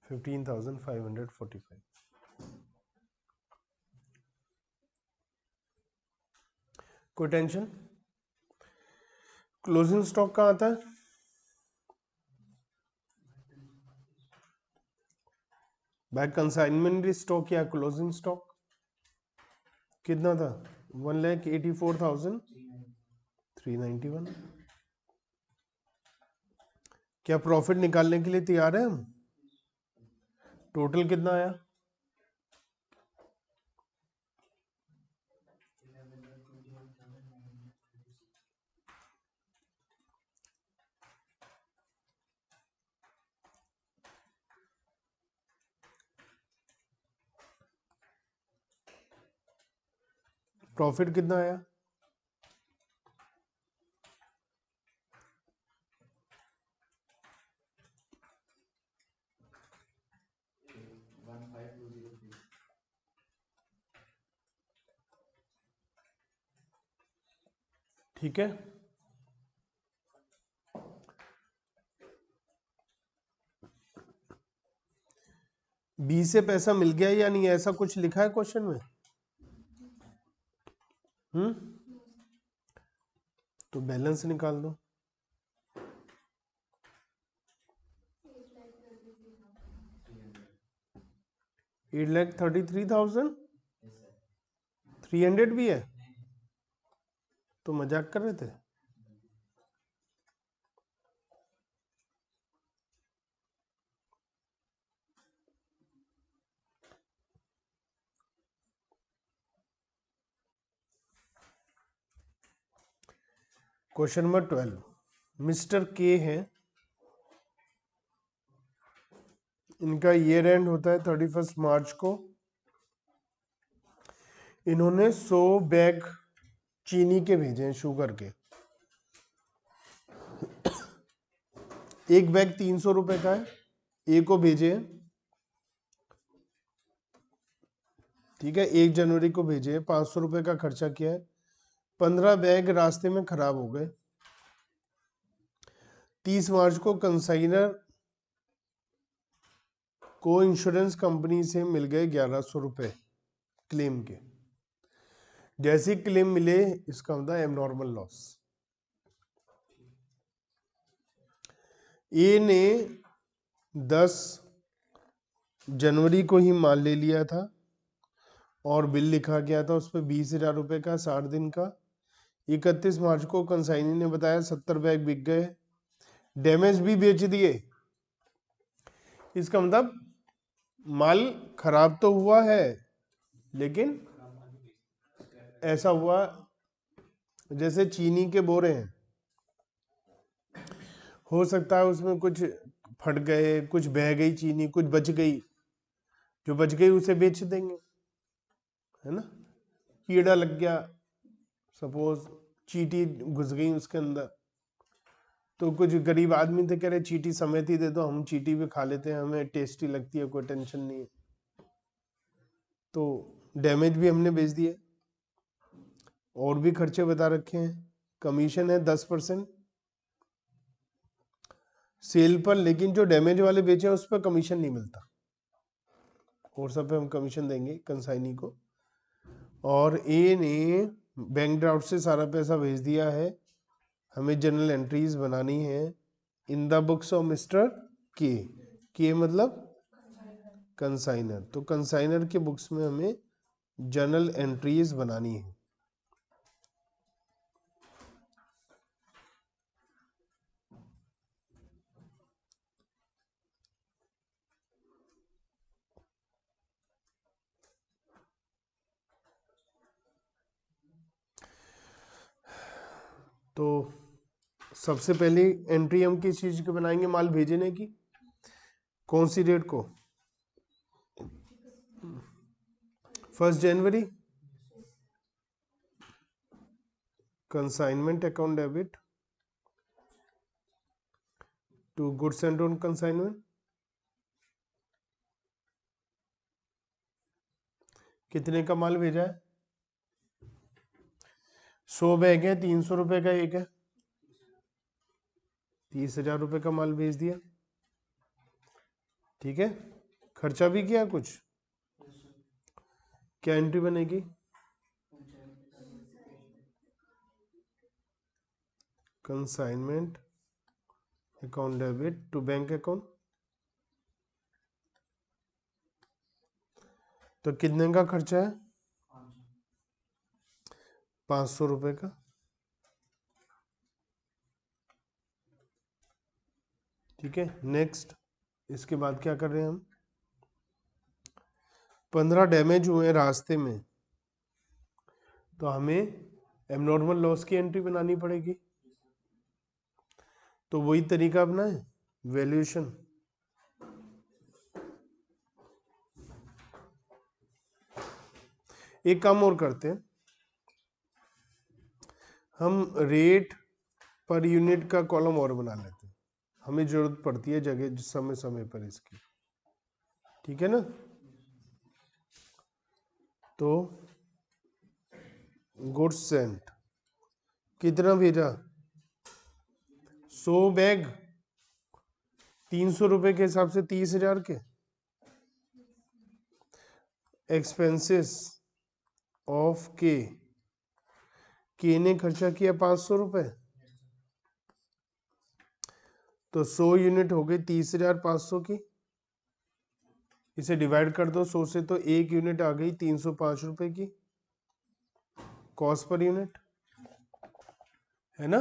15,545। कोई टेंशन? क्लोजिंग स्टॉक कहाँ आता है? बाय कंसाइनमेंट स्टॉक या क्लोजिंग स्टॉक कितना था? 1,84,391। क्या प्रॉफिट निकालने के लिए तैयार है हम? टोटल कितना आया? प्रॉफिट कितना आया? ठीक है, बी से पैसा मिल गया या नहीं, ऐसा कुछ लिखा है क्वेश्चन में? तो बैलेंस निकाल दो। 8,33,300 भी है? तो मजाक कर रहे थे? क्वेश्चन नंबर 12, मिस्टर के हैं, इनका ईयर एंड होता है 31 मार्च को। इन्होंने 100 बैग चीनी के भेजे हैं, शुगर के। एक बैग 300 रुपए का है, ए को भेजे हैं, ठीक है, 1 जनवरी को भेजे हैं, 500 रुपए का खर्चा किया है। 15 बैग रास्ते में खराब हो गए। 30 मार्च को कंसाइनर को इंश्योरेंस कंपनी से मिल गए 1100 रुपए क्लेम के। जैसे क्लेम मिले, इसका मतलब एबनॉर्मल लॉस। ए ने 10 जनवरी को ही माल ले लिया था और बिल लिखा गया था उस पर 20,000 रुपए का 60 दिन का। 31 मार्च को कंसाइनी ने बताया 70 बैग बिक गए, डैमेज भी बेच दिए। इसका मतलब माल खराब तो हुआ है, लेकिन ऐसा हुआ जैसे चीनी के बोरे हैं, हो सकता है उसमें कुछ फट गए, कुछ बह गई चीनी, कुछ बच गई, जो बच गई उसे बेच देंगे, है ना। कीड़ा लग गया, सपोज चींटी घुस गई उसके अंदर, तो कुछ गरीब आदमी थे, कह रहे चींटी समेत ही दे दो, हम चींटी भी खा लेते हैं, हमें टेस्टी लगती है, कोई टेंशन नहीं है। तो डैमेज भी हमने बेच दिए। और भी खर्चे बता रखे हैं। कमीशन है 10% सेल पर, लेकिन जो डैमेज वाले बेचे हैं उस पर कमीशन नहीं मिलता, और सब पे हम कमीशन देंगे कंसाइनी को। और ए ने बैंक ड्राफ्ट से सारा पैसा भेज दिया है, हमें जनरल एंट्रीज बनानी है। In the books of mister के मतलब कंसाइनर। तो कंसाइनर के बुक्स में हमें जर्नल एंट्रीज बनानी है। तो सबसे पहली एंट्री हम किस चीज की बनाएंगे? माल भेजने की। कौन सी डेट को? 1 जनवरी। Consignment account debit to goods and on consignment. कितने का माल भेजा है? 100 बैग है, 300 रुपए का एक है, 30,000 रुपए का माल भेज दिया। ठीक है, खर्चा भी किया कुछ। क्या एंट्री बनेगी? Consignment account debit to bank account. तो कितने का खर्चा है? 500 रुपए का। ठीक है, नेक्स्ट। इसके बाद क्या कर रहे हैं हम? 15 डैमेज हुए रास्ते में, तो हमें एबनॉर्मल लॉस की एंट्री बनानी पड़ेगी। तो वही तरीका अपना है, वैल्यूएशन। एक काम और करते हैं, हम रेट पर यूनिट का कॉलम और बना लेते हैं, हमें जरूरत पड़ती है जगह समय समय पर इसकी। ठीक है ना? तो गुड्स सेंट कितना भेजा? 100 बैग, 300 रुपए के हिसाब से 30,000 के। एक्सपेंसेस ऑफ के ने खर्चा किया 500 रुपए, तो 100 यूनिट हो गई 30,500 की। इसे डिवाइड कर दो 100 से, तो एक यूनिट आ गई 305 रुपए की कॉस्ट पर यूनिट, है ना?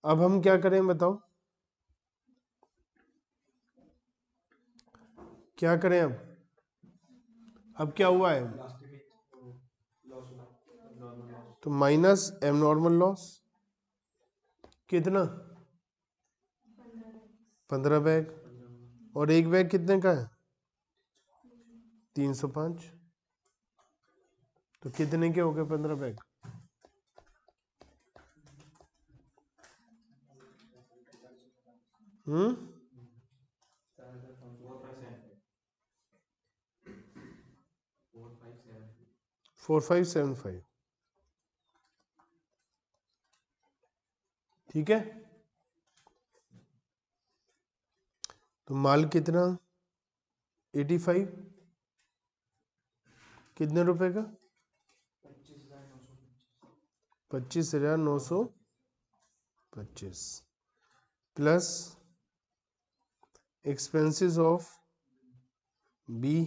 अब हम क्या करें बताओ, क्या करें अब क्या हुआ है? तो माइनस एबनॉर्मल लॉस कितना? 15 बैग, और एक बैग कितने का है? 305। तो कितने के हो गए 15 बैग? हम्म 4575। ठीक है, तो माल कितना? 85। कितने रुपए का? 25,925 प्लस एक्सपेंसेस ऑफ बी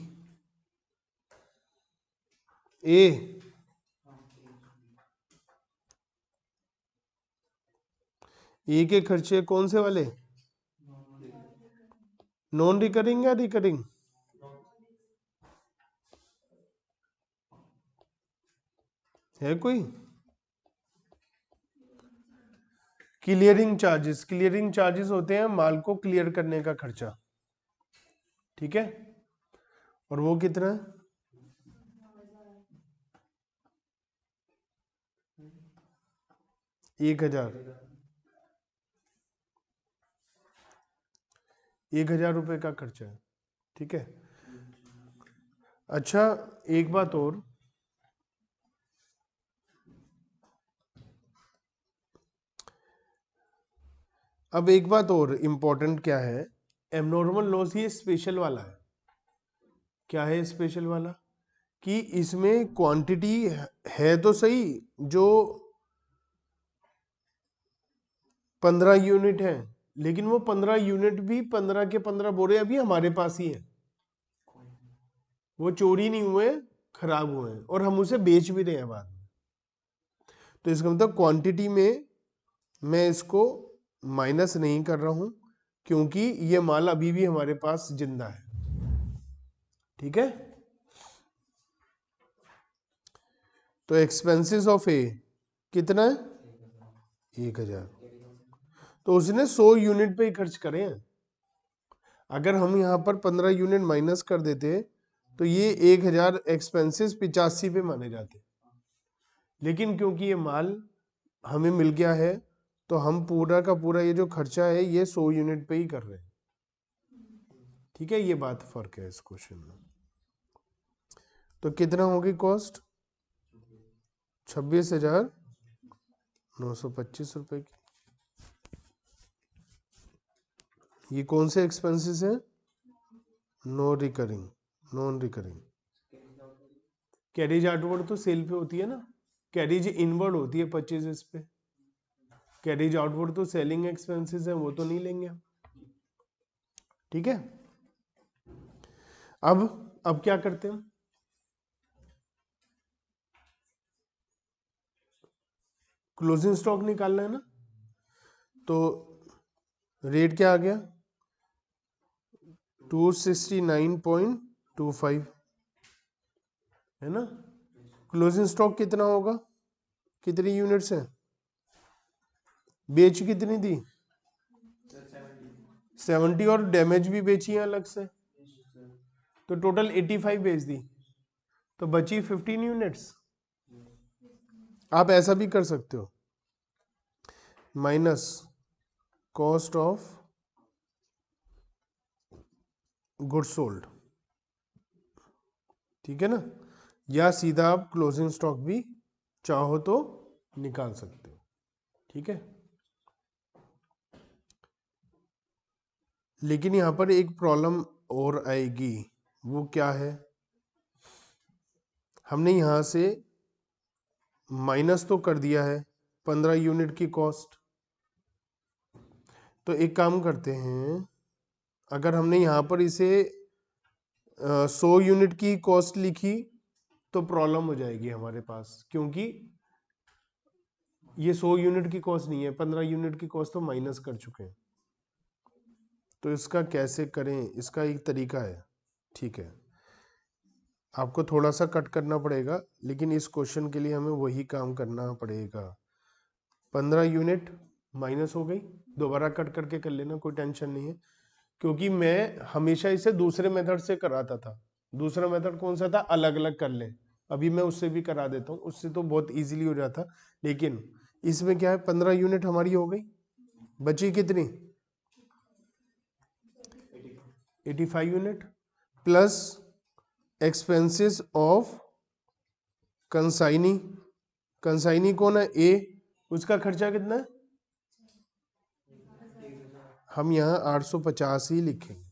ए के खर्चे कौन से वाले? नॉन रिकरिंग या रिकरिंग? है कोई? क्लियरिंग चार्जेस, क्लियरिंग चार्जेस होते हैं माल को क्लियर करने का खर्चा। ठीक है, और वो कितना है? 1,000। 1,000 रुपए का खर्चा है। ठीक है, अच्छा एक बात और, अब एक बात और इम्पोर्टेंट क्या है, एबनॉर्मल लॉस ये स्पेशल वाला है। क्या है स्पेशल वाला? कि इसमें क्वांटिटी है तो सही, जो 15 यूनिट है, लेकिन वो 15 यूनिट भी 15 के 15 बोरे अभी हमारे पास ही है, वो चोरी नहीं हुए, खराब हुए हैं, और हम उसे बेच भी रहे हैं बाद में। तो इसका मतलब क्वांटिटी में मैं इसको माइनस नहीं कर रहा हूं, क्योंकि ये माल अभी भी हमारे पास जिंदा है। ठीक है, तो एक्सपेंसेस ऑफ ए कितना है? 1000। तो उसने 100 यूनिट पे ही खर्च करे हैं। अगर हम यहाँ पर 15 यूनिट माइनस कर देते तो ये 1000 एक्सपेंसेस 85 पे माने जाते, लेकिन क्योंकि ये माल हमें मिल गया है तो हम पूरा का पूरा ये जो खर्चा है ये 100 यूनिट पे ही कर रहे हैं। ठीक है, ये बात फर्क है इस क्वेश्चन में। तो कितना होगी कॉस्ट? 26,925 रुपए की। ये कौन से एक्सपेंसेस हैं? No recurring, non recurring. Carriage outward तो सेल पे होती है ना, कैरिज इनवर्ड होती है परचेजेस पे। कैरिज आउटवर्ड तो सेलिंग एक्सपेंसेस है, वो तो नहीं लेंगे हम। ठीक है, अब क्या करते हैं? क्लोजिंग स्टॉक निकालना है ना, तो रेट क्या आ गया? 269.25 है ना। क्लोजिंग स्टॉक कितना होगा? कितनी यूनिट्स है? बेच कितनी थी? 70, और डैमेज भी बेची है अलग से, तो टोटल 85 बेच दी, तो बची 15 यूनिट्स। आप ऐसा भी कर सकते हो, minus cost of good sold. ठीक है ना, या सीधा आप क्लोजिंग स्टॉक भी चाहो तो निकाल सकते हो। ठीक है, लेकिन यहां पर एक प्रॉब्लम और आएगी, वो क्या है? हमने यहां से माइनस तो कर दिया है 15 यूनिट की कॉस्ट, तो एक काम करते हैं, अगर हमने यहां पर इसे 100 यूनिट की कॉस्ट लिखी तो प्रॉब्लम हो जाएगी हमारे पास, क्योंकि ये 100 यूनिट की कॉस्ट नहीं है, 15 यूनिट की कॉस्ट तो माइनस कर चुके हैं। तो इसका कैसे करें? इसका एक तरीका है। ठीक है, आपको थोड़ा सा कट करना पड़ेगा, लेकिन इस क्वेश्चन के लिए हमें वही काम करना पड़ेगा। 15 यूनिट माइनस हो गई, दोबारा कट करके कर लेना, कोई टेंशन नहीं है, क्योंकि मैं हमेशा इसे दूसरे मेथड से कराता था। दूसरा मेथड कौन सा था? अलग अलग कर ले। अभी मैं उससे भी करा देता हूँ, उससे तो बहुत इजीली हो जाता, लेकिन इसमें क्या है, 15 यूनिट हमारी हो गई, बची कितनी? 85 unit plus expenses of consignee. Consignee कौन है? ए। उसका खर्चा कितना है? हम यहाँ 850 ही लिखेंगे।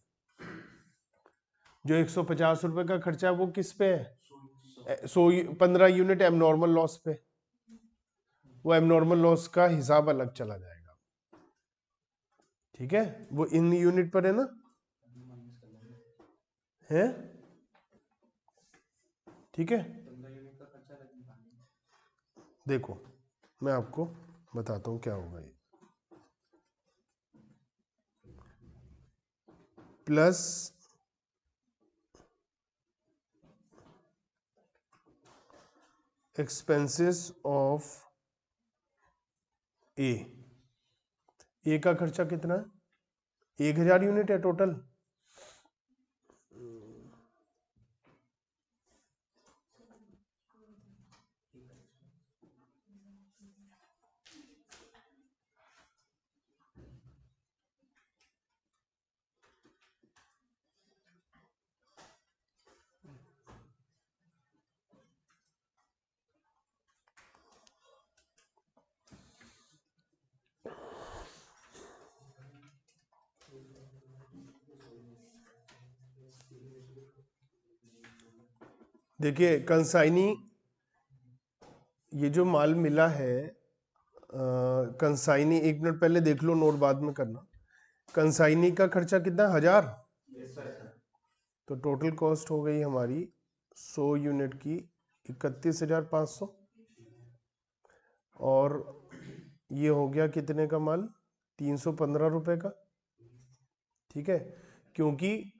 जो 150 रुपए का खर्चा है वो किस पे है? 15 यूनिट एबनॉर्मल लॉस पे। वो एबनॉर्मल लॉस का हिसाब अलग चला जाएगा। ठीक है, वो इन यूनिट पर है ना, है? ठीक है, देखो मैं आपको बताता हूं क्या होगा। ये प्लस एक्सपेंसेस ऑफ ए का खर्चा कितना है? 1000 यूनिट है टोटल। देखिए कंसाइनी, ये जो माल मिला है कंसाइनी, 1 मिनट पहले देख लो, नोट बाद में करना। कंसाइनी का खर्चा कितना, 1000। तो टोटल कॉस्ट हो गई हमारी 100 यूनिट की 31,500, और ये हो गया कितने का माल, 315 रुपए का। ठीक है, क्योंकि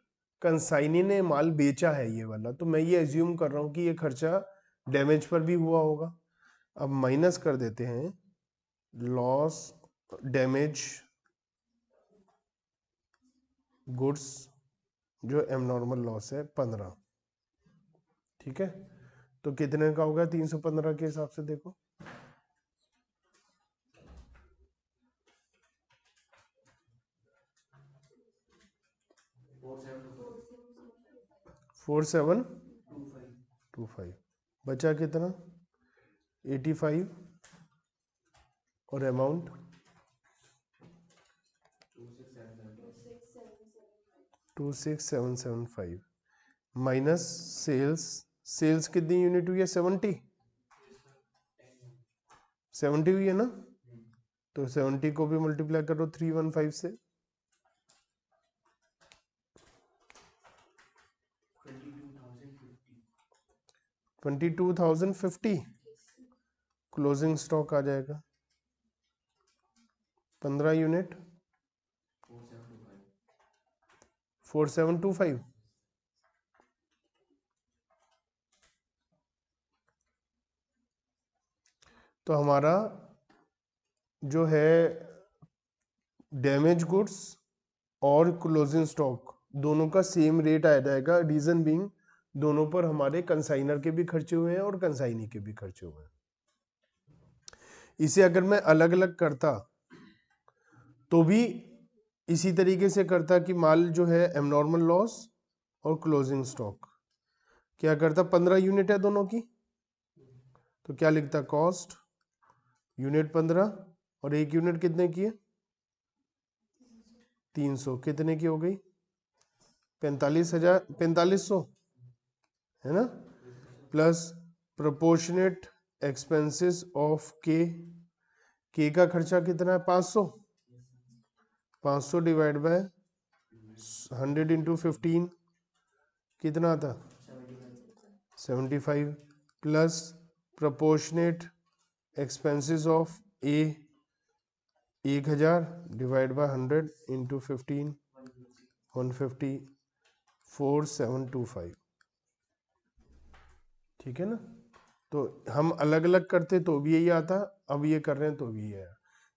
कंसाइनी ने माल बेचा है ये वाला, तो मैं ये एज्यूम कर रहा हूं कि ये खर्चा डैमेज पर भी हुआ होगा। अब माइनस कर देते हैं लॉस डैमेज गुड्स, जो एबनॉर्मल लॉस है 15। ठीक है, तो कितने का होगा 315 के हिसाब से, देखो 4725। बचा कितना 85, और अमाउंट 26775 माइनस सेल्स। सेल्स कितनी यूनिट हुई है, 70 हुई है ना, तो 70 को भी मल्टीप्लाई करो 315 से, 22,050। क्लोजिंग स्टॉक आ जाएगा 15 यूनिट 4725। तो हमारा जो है डैमेज गुड्स और क्लोजिंग स्टॉक दोनों का सेम रेट आ जाएगा। रीजन बीइंग दोनों पर हमारे कंसाइनर के भी खर्चे हुए हैं और कंसाइनी के भी खर्चे हुए हैं। इसे अगर मैं अलग अलग करता तो भी इसी तरीके से करता कि माल जो है एबनॉर्मल लॉस और क्लोजिंग स्टॉक क्या करता, 15 यूनिट है दोनों की, तो क्या लिखता, कॉस्ट यूनिट 15, और एक यूनिट कितने की है 300, कितने की हो गई 4500 है ना, प्लस प्रोपोर्शनेट एक्सपेंसेस ऑफ के का खर्चा कितना है 500, 500 डिवाइड बाय 100 इंटू 15 कितना आता 75, plus proportionate expenses of A 1000 divide by 100 into 15 150 4725। ठीक है ना, तो हम अलग अलग करते तो भी यही आता, अब ये कर रहे हैं तो भी ये आया।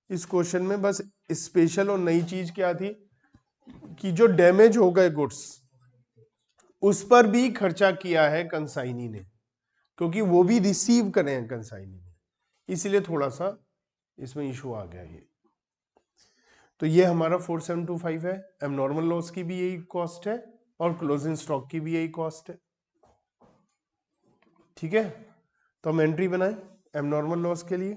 इस क्वेश्चन में बस स्पेशल और नई चीज क्या थी कि जो डैमेज हो गए गुड्स उस पर भी खर्चा किया है कंसाइनी ने, क्योंकि वो भी रिसीव करे हैं कंसाइनी ने, इसलिए थोड़ा सा इसमें इशू आ गया ये। तो ये हमारा 4725 है। एबनॉर्मल लॉस की भी यही कॉस्ट है और क्लोजिंग स्टॉक की भी यही कॉस्ट है। ठीक है, तो हम एंट्री बनाएं एबनॉर्मल लॉस के लिए।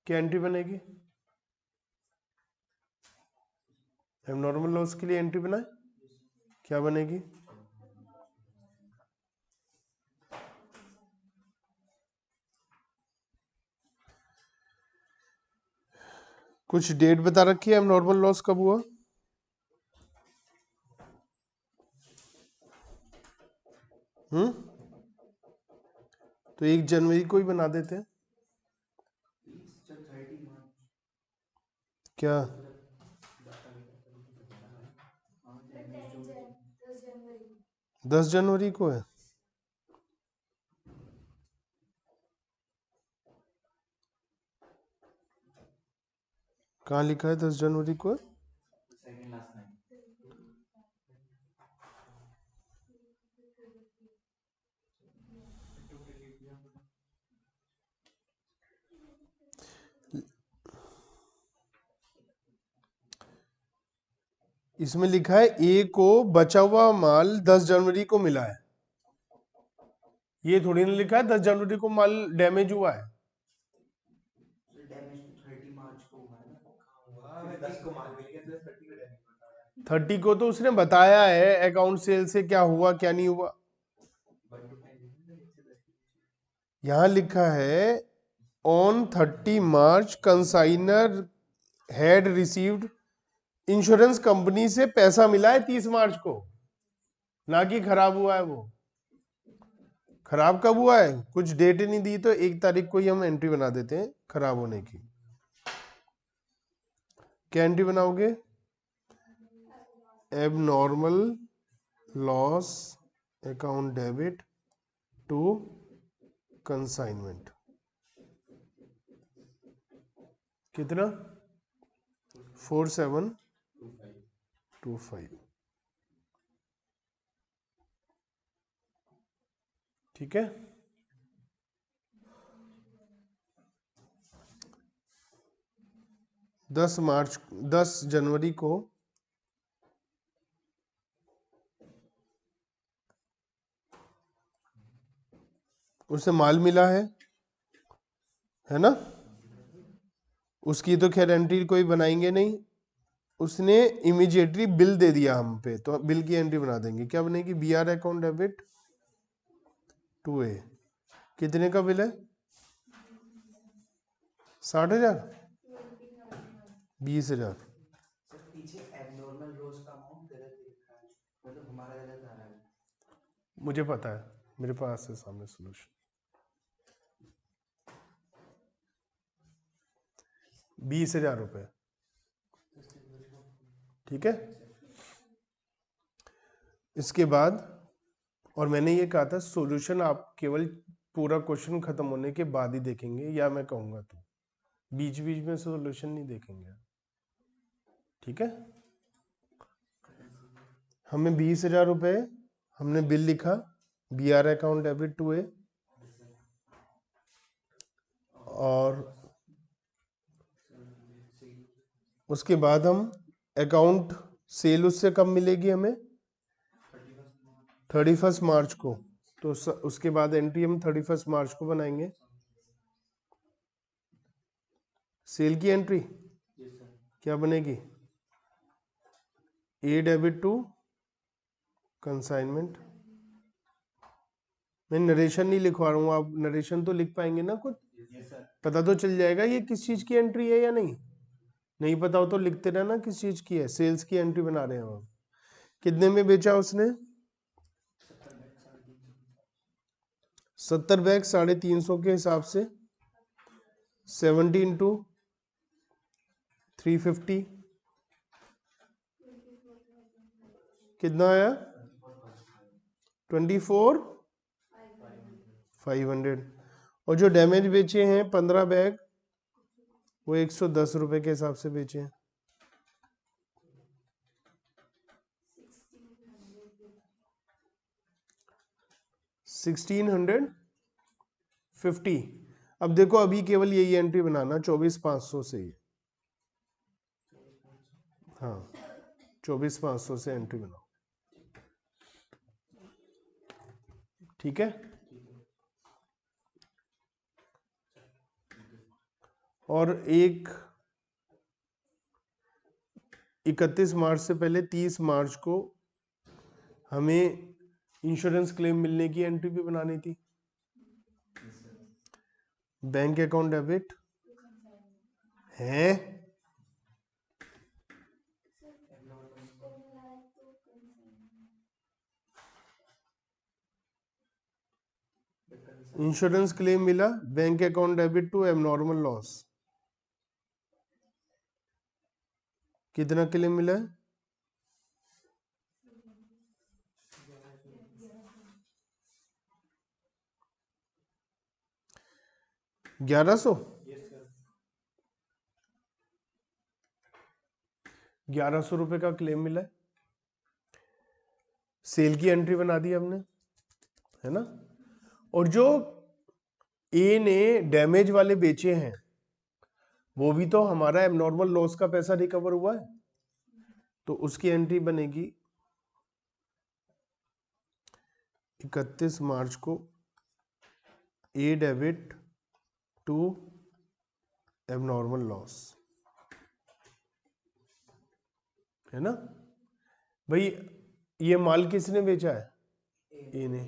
क्या एंट्री बनेगी, एबनॉर्मल लॉस के लिए एंट्री बनाए, क्या बनेगी, कुछ डेट बता रखी है एबनॉर्मल लॉस कब हुआ, तो 1 जनवरी को ही बना देते हैं। क्या 10 जनवरी को है, कहाँ लिखा है 10 जनवरी को है? इसमें लिखा है ए को बचा हुआ माल 10 जनवरी को मिला है, ये थोड़ी ना लिखा है 10 जनवरी को माल डैमेज हुआ है। डैमेज तो 30 मार्च को हुआ है ना, 10 को माल मिल गया तो 30 का डैमेज बताया है। 30 को तो उसने बताया है अकाउंट सेल से क्या हुआ क्या नहीं हुआ, यहाँ लिखा है on 30 March consignor had received, insurance company से पैसा मिला है 30 मार्च को, ना कि खराब हुआ है। वो खराब कब हुआ है, कुछ डेट नहीं दी तो 1 तारीख को ही हम एंट्री बना देते हैं खराब होने की। क्या एंट्री बनाओगे, abnormal loss account debit to consignment. कितना, 4725। ठीक है। दस जनवरी को उसे माल मिला है ना। उसकी तो खैर एंट्री कोई बनाएंगे नहीं, उसने इमीडिएटली बिल दे दिया हम पे, तो बिल की एंट्री बना देंगे। क्या बनेगी, B R account debit to A. कितने का बिल है, 60,000, 20,000। सर पीछे एबनॉर्मल लॉस का अमाउंट गलत लिखा है, मतलब हमारा गलत आ रहा है। मुझे पता है, मेरे पास है सामने सोल्यूशन। 20,000 रुपए, ठीक है। इसके बाद, और मैंने ये कहा था सॉल्यूशन आप केवल पूरा क्वेश्चन खत्म होने के बाद ही देखेंगे, या मैं कहूंगा तो बीच बीच में सॉल्यूशन नहीं देखेंगे, ठीक है। हमें 20,000 रुपए, हमने बिल लिखा, B R account debit to A, और उसके बाद हम अकाउंट सेल उससे कब मिलेगी हमें, 31 मार्च को। तो उसके बाद एंट्री हम 31 मार्च को बनाएंगे, सेल की एंट्री। क्या बनेगी, ए डेबिट टू कंसाइनमेंट। मैं नरेशन नहीं लिखवा रहा हूँ, आप नरेशन तो लिख पाएंगे ना खुद, पता तो चल जाएगा ये किस चीज की एंट्री है या नहीं। नहीं पता हो तो लिखते रहना किस चीज की है, सेल्स की एंट्री बना रहे हैं हम। कितने में बेचा उसने, 70 बैग 350 के हिसाब से 70 इंटू 350 कितना आया, 24,500। और जो डैमेज बेचे हैं 15 बैग, वो 110 रुपए के हिसाब से बेचे हैं। 1650। अब देखो अभी केवल यही एंट्री बनाना, 24,500 से ही, हाँ 24,500 से एंट्री बनाओ, ठीक है। और 31 मार्च से पहले 30 मार्च को हमें इंश्योरेंस क्लेम मिलने की एंट्री भी बनानी थी। बैंक अकाउंट डेबिट है, इंश्योरेंस क्लेम मिला, bank account debit to abnormal loss. कितना क्लेम मिला है, 1100। 1100 रुपए का क्लेम मिला है, सेल की एंट्री बना दी हमने, है ना। और जो ए ने डैमेज वाले बेचे हैं वो भी तो हमारा एबनॉर्मल लॉस का पैसा रिकवर हुआ है, तो उसकी एंट्री बनेगी 31 मार्च को ए डेबिट टू एबनॉर्मल लॉस, है ना भाई। ये माल किसने बेचा है, ए ने,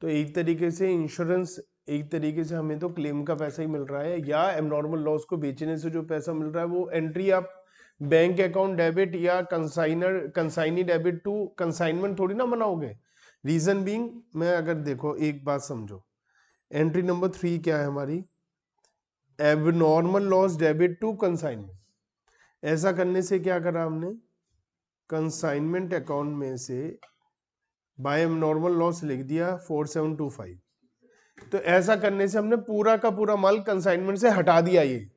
तो एक तरीके से इंश्योरेंस, एक तरीके से हमें तो क्लेम का पैसा ही मिल रहा है, या एबनॉर्मल लॉस को बेचने से जो पैसा मिल रहा है वो एंट्री आप बैंक अकाउंट डेबिट या कंसाइनी डेबिट टू कंसाइनमेंट थोड़ी ना बनाओगे। रीजन बीइंग, मैं अगर देखो एक बात समझो, एंट्री नंबर 3 क्या है हमारी, abnormal loss debit to consignment. ऐसा करने से क्या करा हमने, कंसाइनमेंट अकाउंट में से बाय एबनॉर्मल लॉस लिख दिया 4725। तो ऐसा करने से हमने पूरा का पूरा माल कंसाइनमेंट से हटा दिया। ये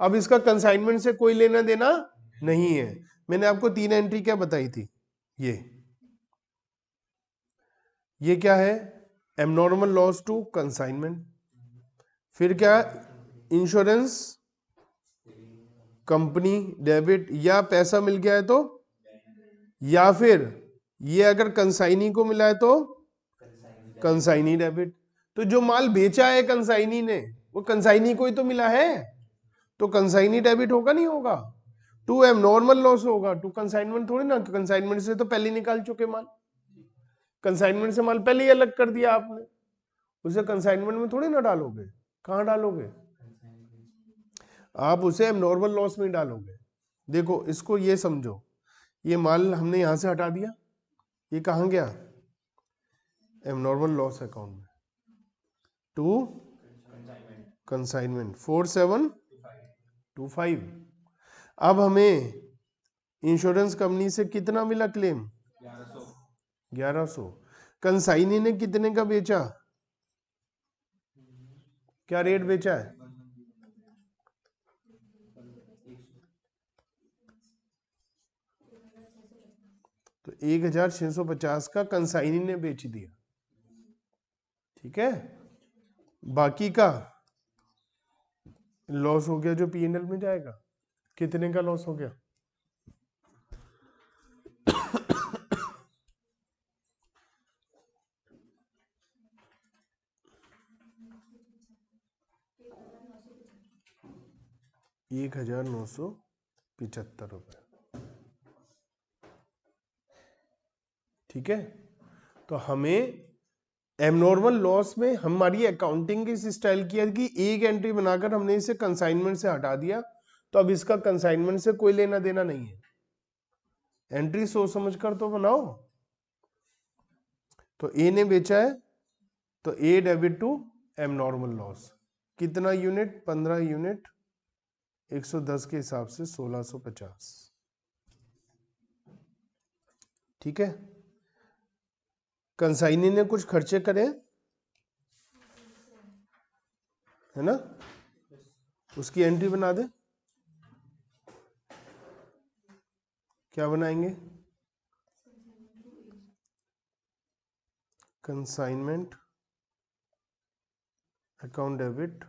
अब इसका कंसाइनमेंट से कोई लेना देना नहीं है। मैंने आपको 3 एंट्री क्या बताई थी, ये क्या है, एबनॉर्मल लॉस टू कंसाइनमेंट, फिर क्या, इंश्योरेंस कंपनी डेबिट, या पैसा मिल गया है तो, या फिर ये अगर कंसाइनी को मिला है तो कंसाइनी डेबिट। तो जो माल बेचा है कंसाइनी ने, वो कंसाइनी को ही तो मिला है, तो कंसाइनी डेबिट होगा नहीं होगा, टू एबनॉर्मल लॉस होगा, टू कंसाइनमेंट थोड़ी ना, कंसाइनमेंट से तो पहले निकाल चुके माल, कंसाइनमेंट से माल पहले ही अलग कर दिया आपने, उसे कंसाइनमेंट में थोड़ी ना डालोगे, कहाँ डालोगे, आप उसे एबनॉर्मल लॉस में ही डालोगे। देखो इसको ये समझो, ये माल हमने यहां से हटा दिया, ये कहाँ गया, एबनॉर्मल लॉस अकाउंट में, टू कंसाइनमेंट 4725। अब हमें इंश्योरेंस कंपनी से कितना मिला क्लेम, 1100। कंसाइनी ने कितने का बेचा, क्या रेट बेचा है, तो 1650 का कंसाइनी ने बेच दिया, ठीक है। बाकी का लॉस हो गया जो पीएनएल में जाएगा, कितने का लॉस हो गया, ₹1975, ठीक है। तो हमें एबनॉर्मल लॉस में हमारी अकाउंटिंग इस स्टाइल की है कि एक एंट्री बनाकर हमने इसे कंसाइनमेंट से हटा दिया, तो अब इसका कंसाइनमेंट से कोई लेना देना नहीं है, एंट्री सोच समझकर तो बनाओ। तो ए ने बेचा है, तो ए डेबिट टू एबनॉर्मल लॉस, कितना यूनिट, 15 यूनिट, 110 के हिसाब से 1650, ठीक है। कंसाइनी ने कुछ खर्चे करे, है ना, उसकी एंट्री बना दे, क्या बनाएंगे, consignment account debit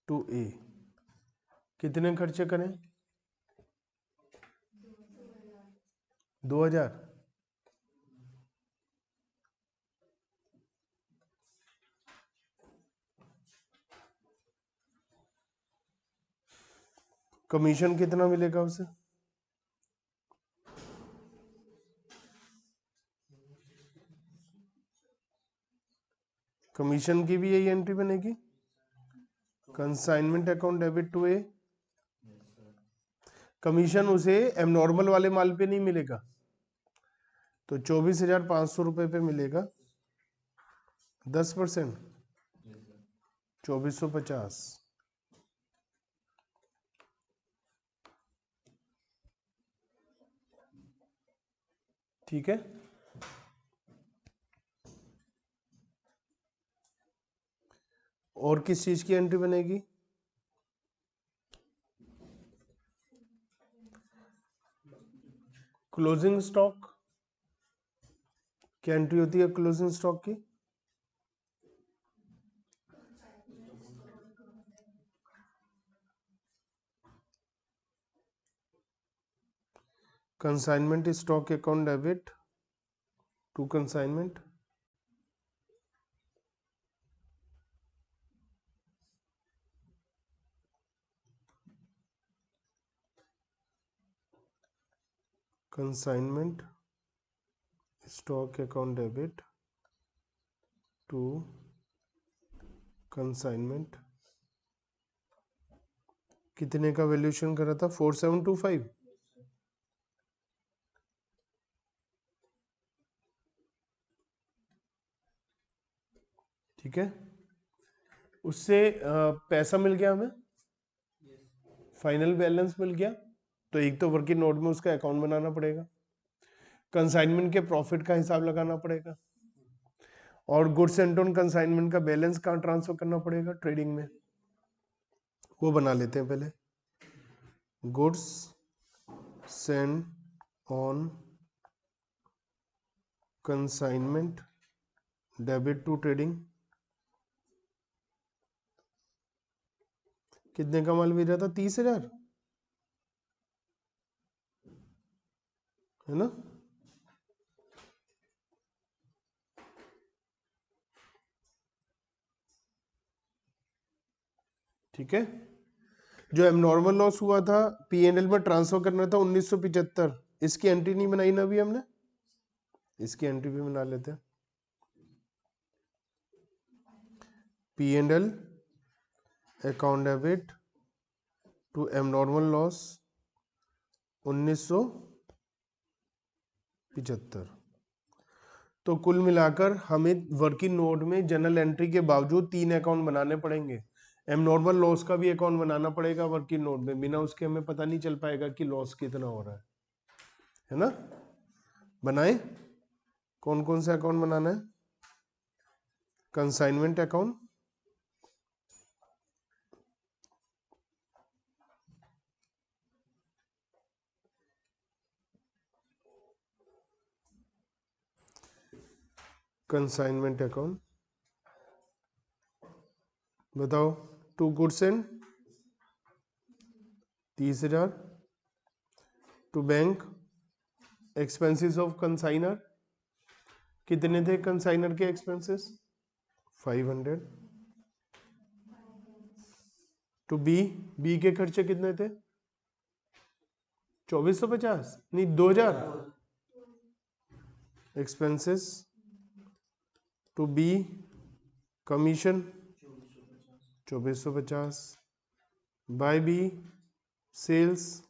to A, कितने खर्चे करें, 2000। कमीशन कितना मिलेगा उसे, कमीशन की भी यही एंट्री बनेगी, consignment account debit to A. Commission उसे एबनॉर्मल वाले माल पे नहीं मिलेगा, तो 24,500 रुपए पे मिलेगा 10%, 2450, ठीक है। और किस चीज की एंट्री बनेगी, क्लोजिंग स्टॉक, क्या एंट्री होती है क्लोजिंग स्टॉक की, consignment stock account debit to consignment, consignment stock account debit to consignment, कितने का वैल्यूएशन करा था? 4725। ठीक है, उससे पैसा मिल गया हमें, फाइनल बैलेंस मिल गया। तो एक तो वर्किंग नोट में उसका अकाउंट बनाना पड़ेगा, कंसाइनमेंट के प्रॉफिट का हिसाब लगाना पड़ेगा, और गुड्स एंड ऑन कंसाइनमेंट का बैलेंस कहाँ ट्रांसफर करना पड़ेगा? ट्रेडिंग में। वो बना लेते हैं पहले। Goods send on consignment debit to trading, कितने का माल भेजा था? 30,000, है ना? ठीक है, जो एबनॉर्मल लॉस हुआ था P&L में ट्रांसफर करना था 1975, इसकी एंट्री नहीं बनाई ना अभी हमने, इसकी एंट्री भी बना लेते हैं। P&L account debit to abnormal loss 1975। तो कुल मिलाकर हमें वर्किंग नोट में जनरल एंट्री के बावजूद 3 अकाउंट बनाने पड़ेंगे। एबनॉर्मल लॉस का भी अकाउंट बनाना पड़ेगा वर्किंग नोट में, बिना उसके हमें पता नहीं चल पाएगा कि लॉस कितना हो रहा है ना? बनाए, कौन कौन से अकाउंट बनाना है? कंसाइनमेंट अकाउंट, कंसाइनमेंट अकाउंट बताओ। To goods and 30,000, to bank expenses of consignor, कितने थे कंसाइनर के एक्सपेंसेस? 500। टू बी के खर्चे कितने थे? 2450, नहीं 2000 expenses. To B commission 2450, by B sales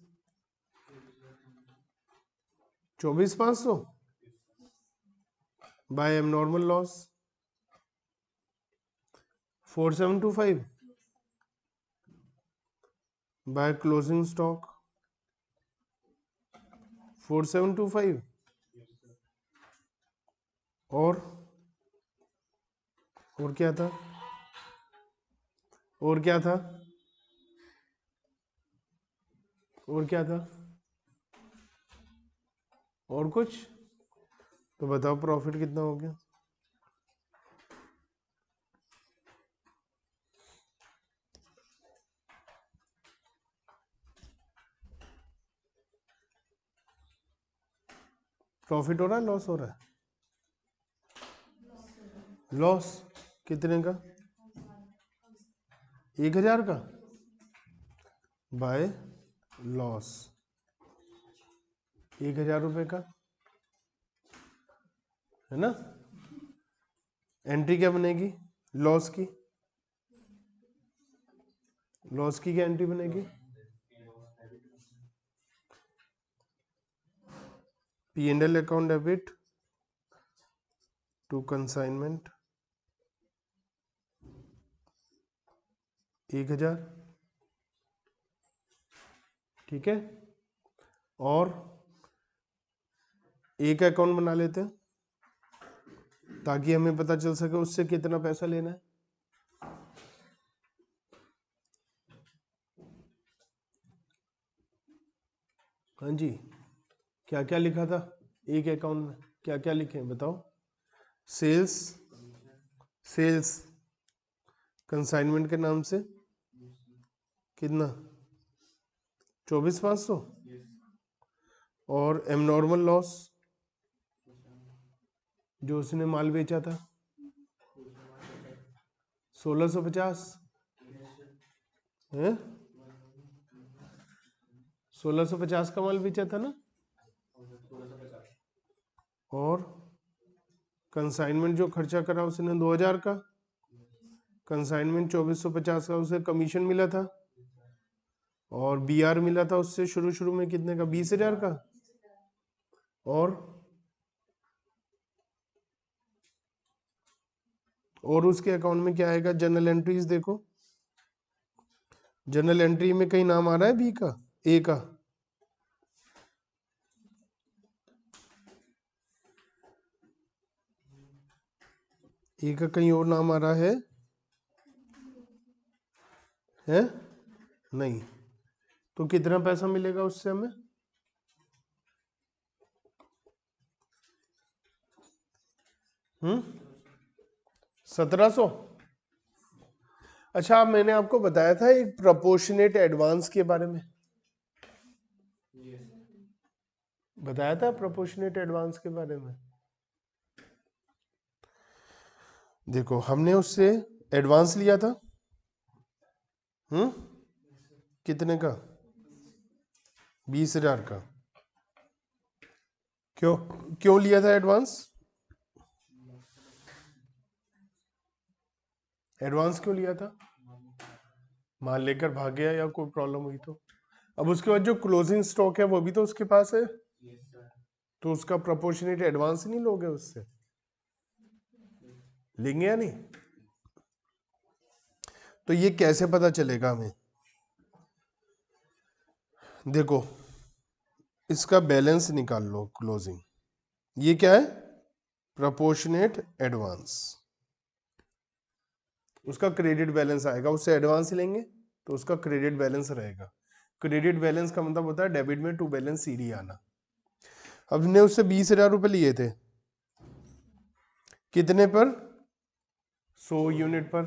24,500, by abnormal loss 4725, by closing stock 4725, और क्या था? और क्या था? और क्या था? और कुछ? तो बताओ प्रॉफिट कितना हो गया? प्रॉफिट हो रहा है, लॉस हो रहा है? लॉस कितने का? 1,000 का, बाय लॉस 1,000 रुपए का, है ना? एंट्री क्या बनेगी लॉस की? लॉस की क्या एंट्री बनेगी? P&L account debit to consignment 1,000, ठीक है। और एक अकाउंट बना लेते हैं ताकि हमें पता चल सके उससे कितना पैसा लेना है। हाँ जी, क्या क्या लिखा था एक अकाउंट में? क्या क्या लिखे बताओ? सेल्स कंसाइनमेंट के नाम से कितना? 24,500, और एबनॉर्मल लॉस जो उसने माल बेचा था 1650 है, 1650 का माल बेचा था ना। और कंसाइनमेंट जो खर्चा करा उसने 2000 का, कंसाइनमेंट 2450 का उसे कमीशन मिला था, और बीआर मिला था उससे शुरू में कितने का, 20,000 का। और उसके अकाउंट में क्या आएगा, जनरल एंट्रीज देखो, जनरल एंट्री में कहीं नाम आ रहा है बी का, ए का, ए का कहीं और नाम आ रहा है नहीं। तो कितना पैसा मिलेगा उससे हमें, 1700। अच्छा, मैंने आपको बताया था एक प्रोपोर्शनेट एडवांस के बारे में, बताया था प्रोपोर्शनेट एडवांस के बारे में। देखो हमने उससे एडवांस लिया था, कितने का, 20,000 का। क्यों लिया था एडवांस, एडवांस क्यों लिया था, माल लेकर भाग गया या कोई प्रॉब्लम हुई तो। अब उसके बाद जो क्लोजिंग स्टॉक है वो भी तो उसके पास है, तो उसका प्रोपोर्शनेट एडवांस नहीं लोगे उससे, लेंगे या नहीं। तो ये कैसे पता चलेगा हमें, देखो इसका बैलेंस निकाल लो क्लोजिंग, ये क्या है, प्रोपोर्शनेट एडवांस, उसका क्रेडिट बैलेंस आएगा, उससे एडवांस लेंगे तो उसका क्रेडिट बैलेंस रहेगा। क्रेडिट बैलेंस का मतलब होता है डेबिट में टू बैलेंस सीडी आना। अब हमने उससे 20,000 रुपए लिए थे, कितने पर, 100 यूनिट पर,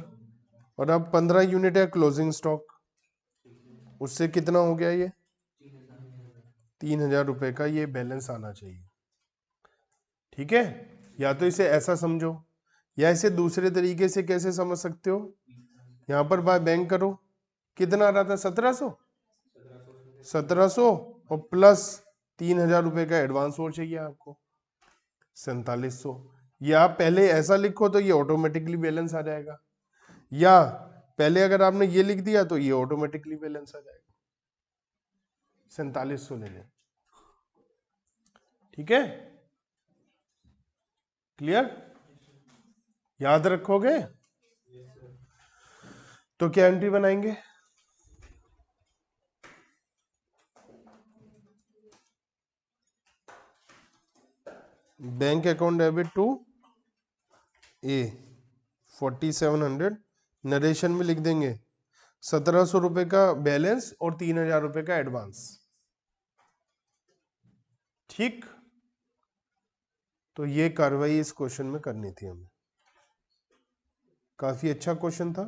और अब 15 यूनिट है क्लोजिंग स्टॉक, उससे कितना हो गया, ये 3,000 रुपए का ये बैलेंस आना चाहिए। ठीक है, या तो इसे ऐसा समझो, या इसे दूसरे तरीके से कैसे समझ सकते हो, यहां पर बाय बैंक करो, कितना आ रहा था, 1700 और प्लस 3,000 रुपए का एडवांस और चाहिए आपको, 4700। या आप पहले ऐसा लिखो तो ये ऑटोमेटिकली बैलेंस आ जाएगा, या पहले अगर आपने ये लिख दिया तो ये ऑटोमेटिकली बैलेंस आ जाएगा, 4700 ले लें। ठीक है, क्लियर, याद रखोगे। तो क्या एंट्री बनाएंगे, bank account debit to A 4700, narration में लिख देंगे 1700 रुपए का बैलेंस और 3,000 रुपए का एडवांस। ठीक, तो ये कार्रवाई इस क्वेश्चन में करनी थी हमें, काफी अच्छा क्वेश्चन था।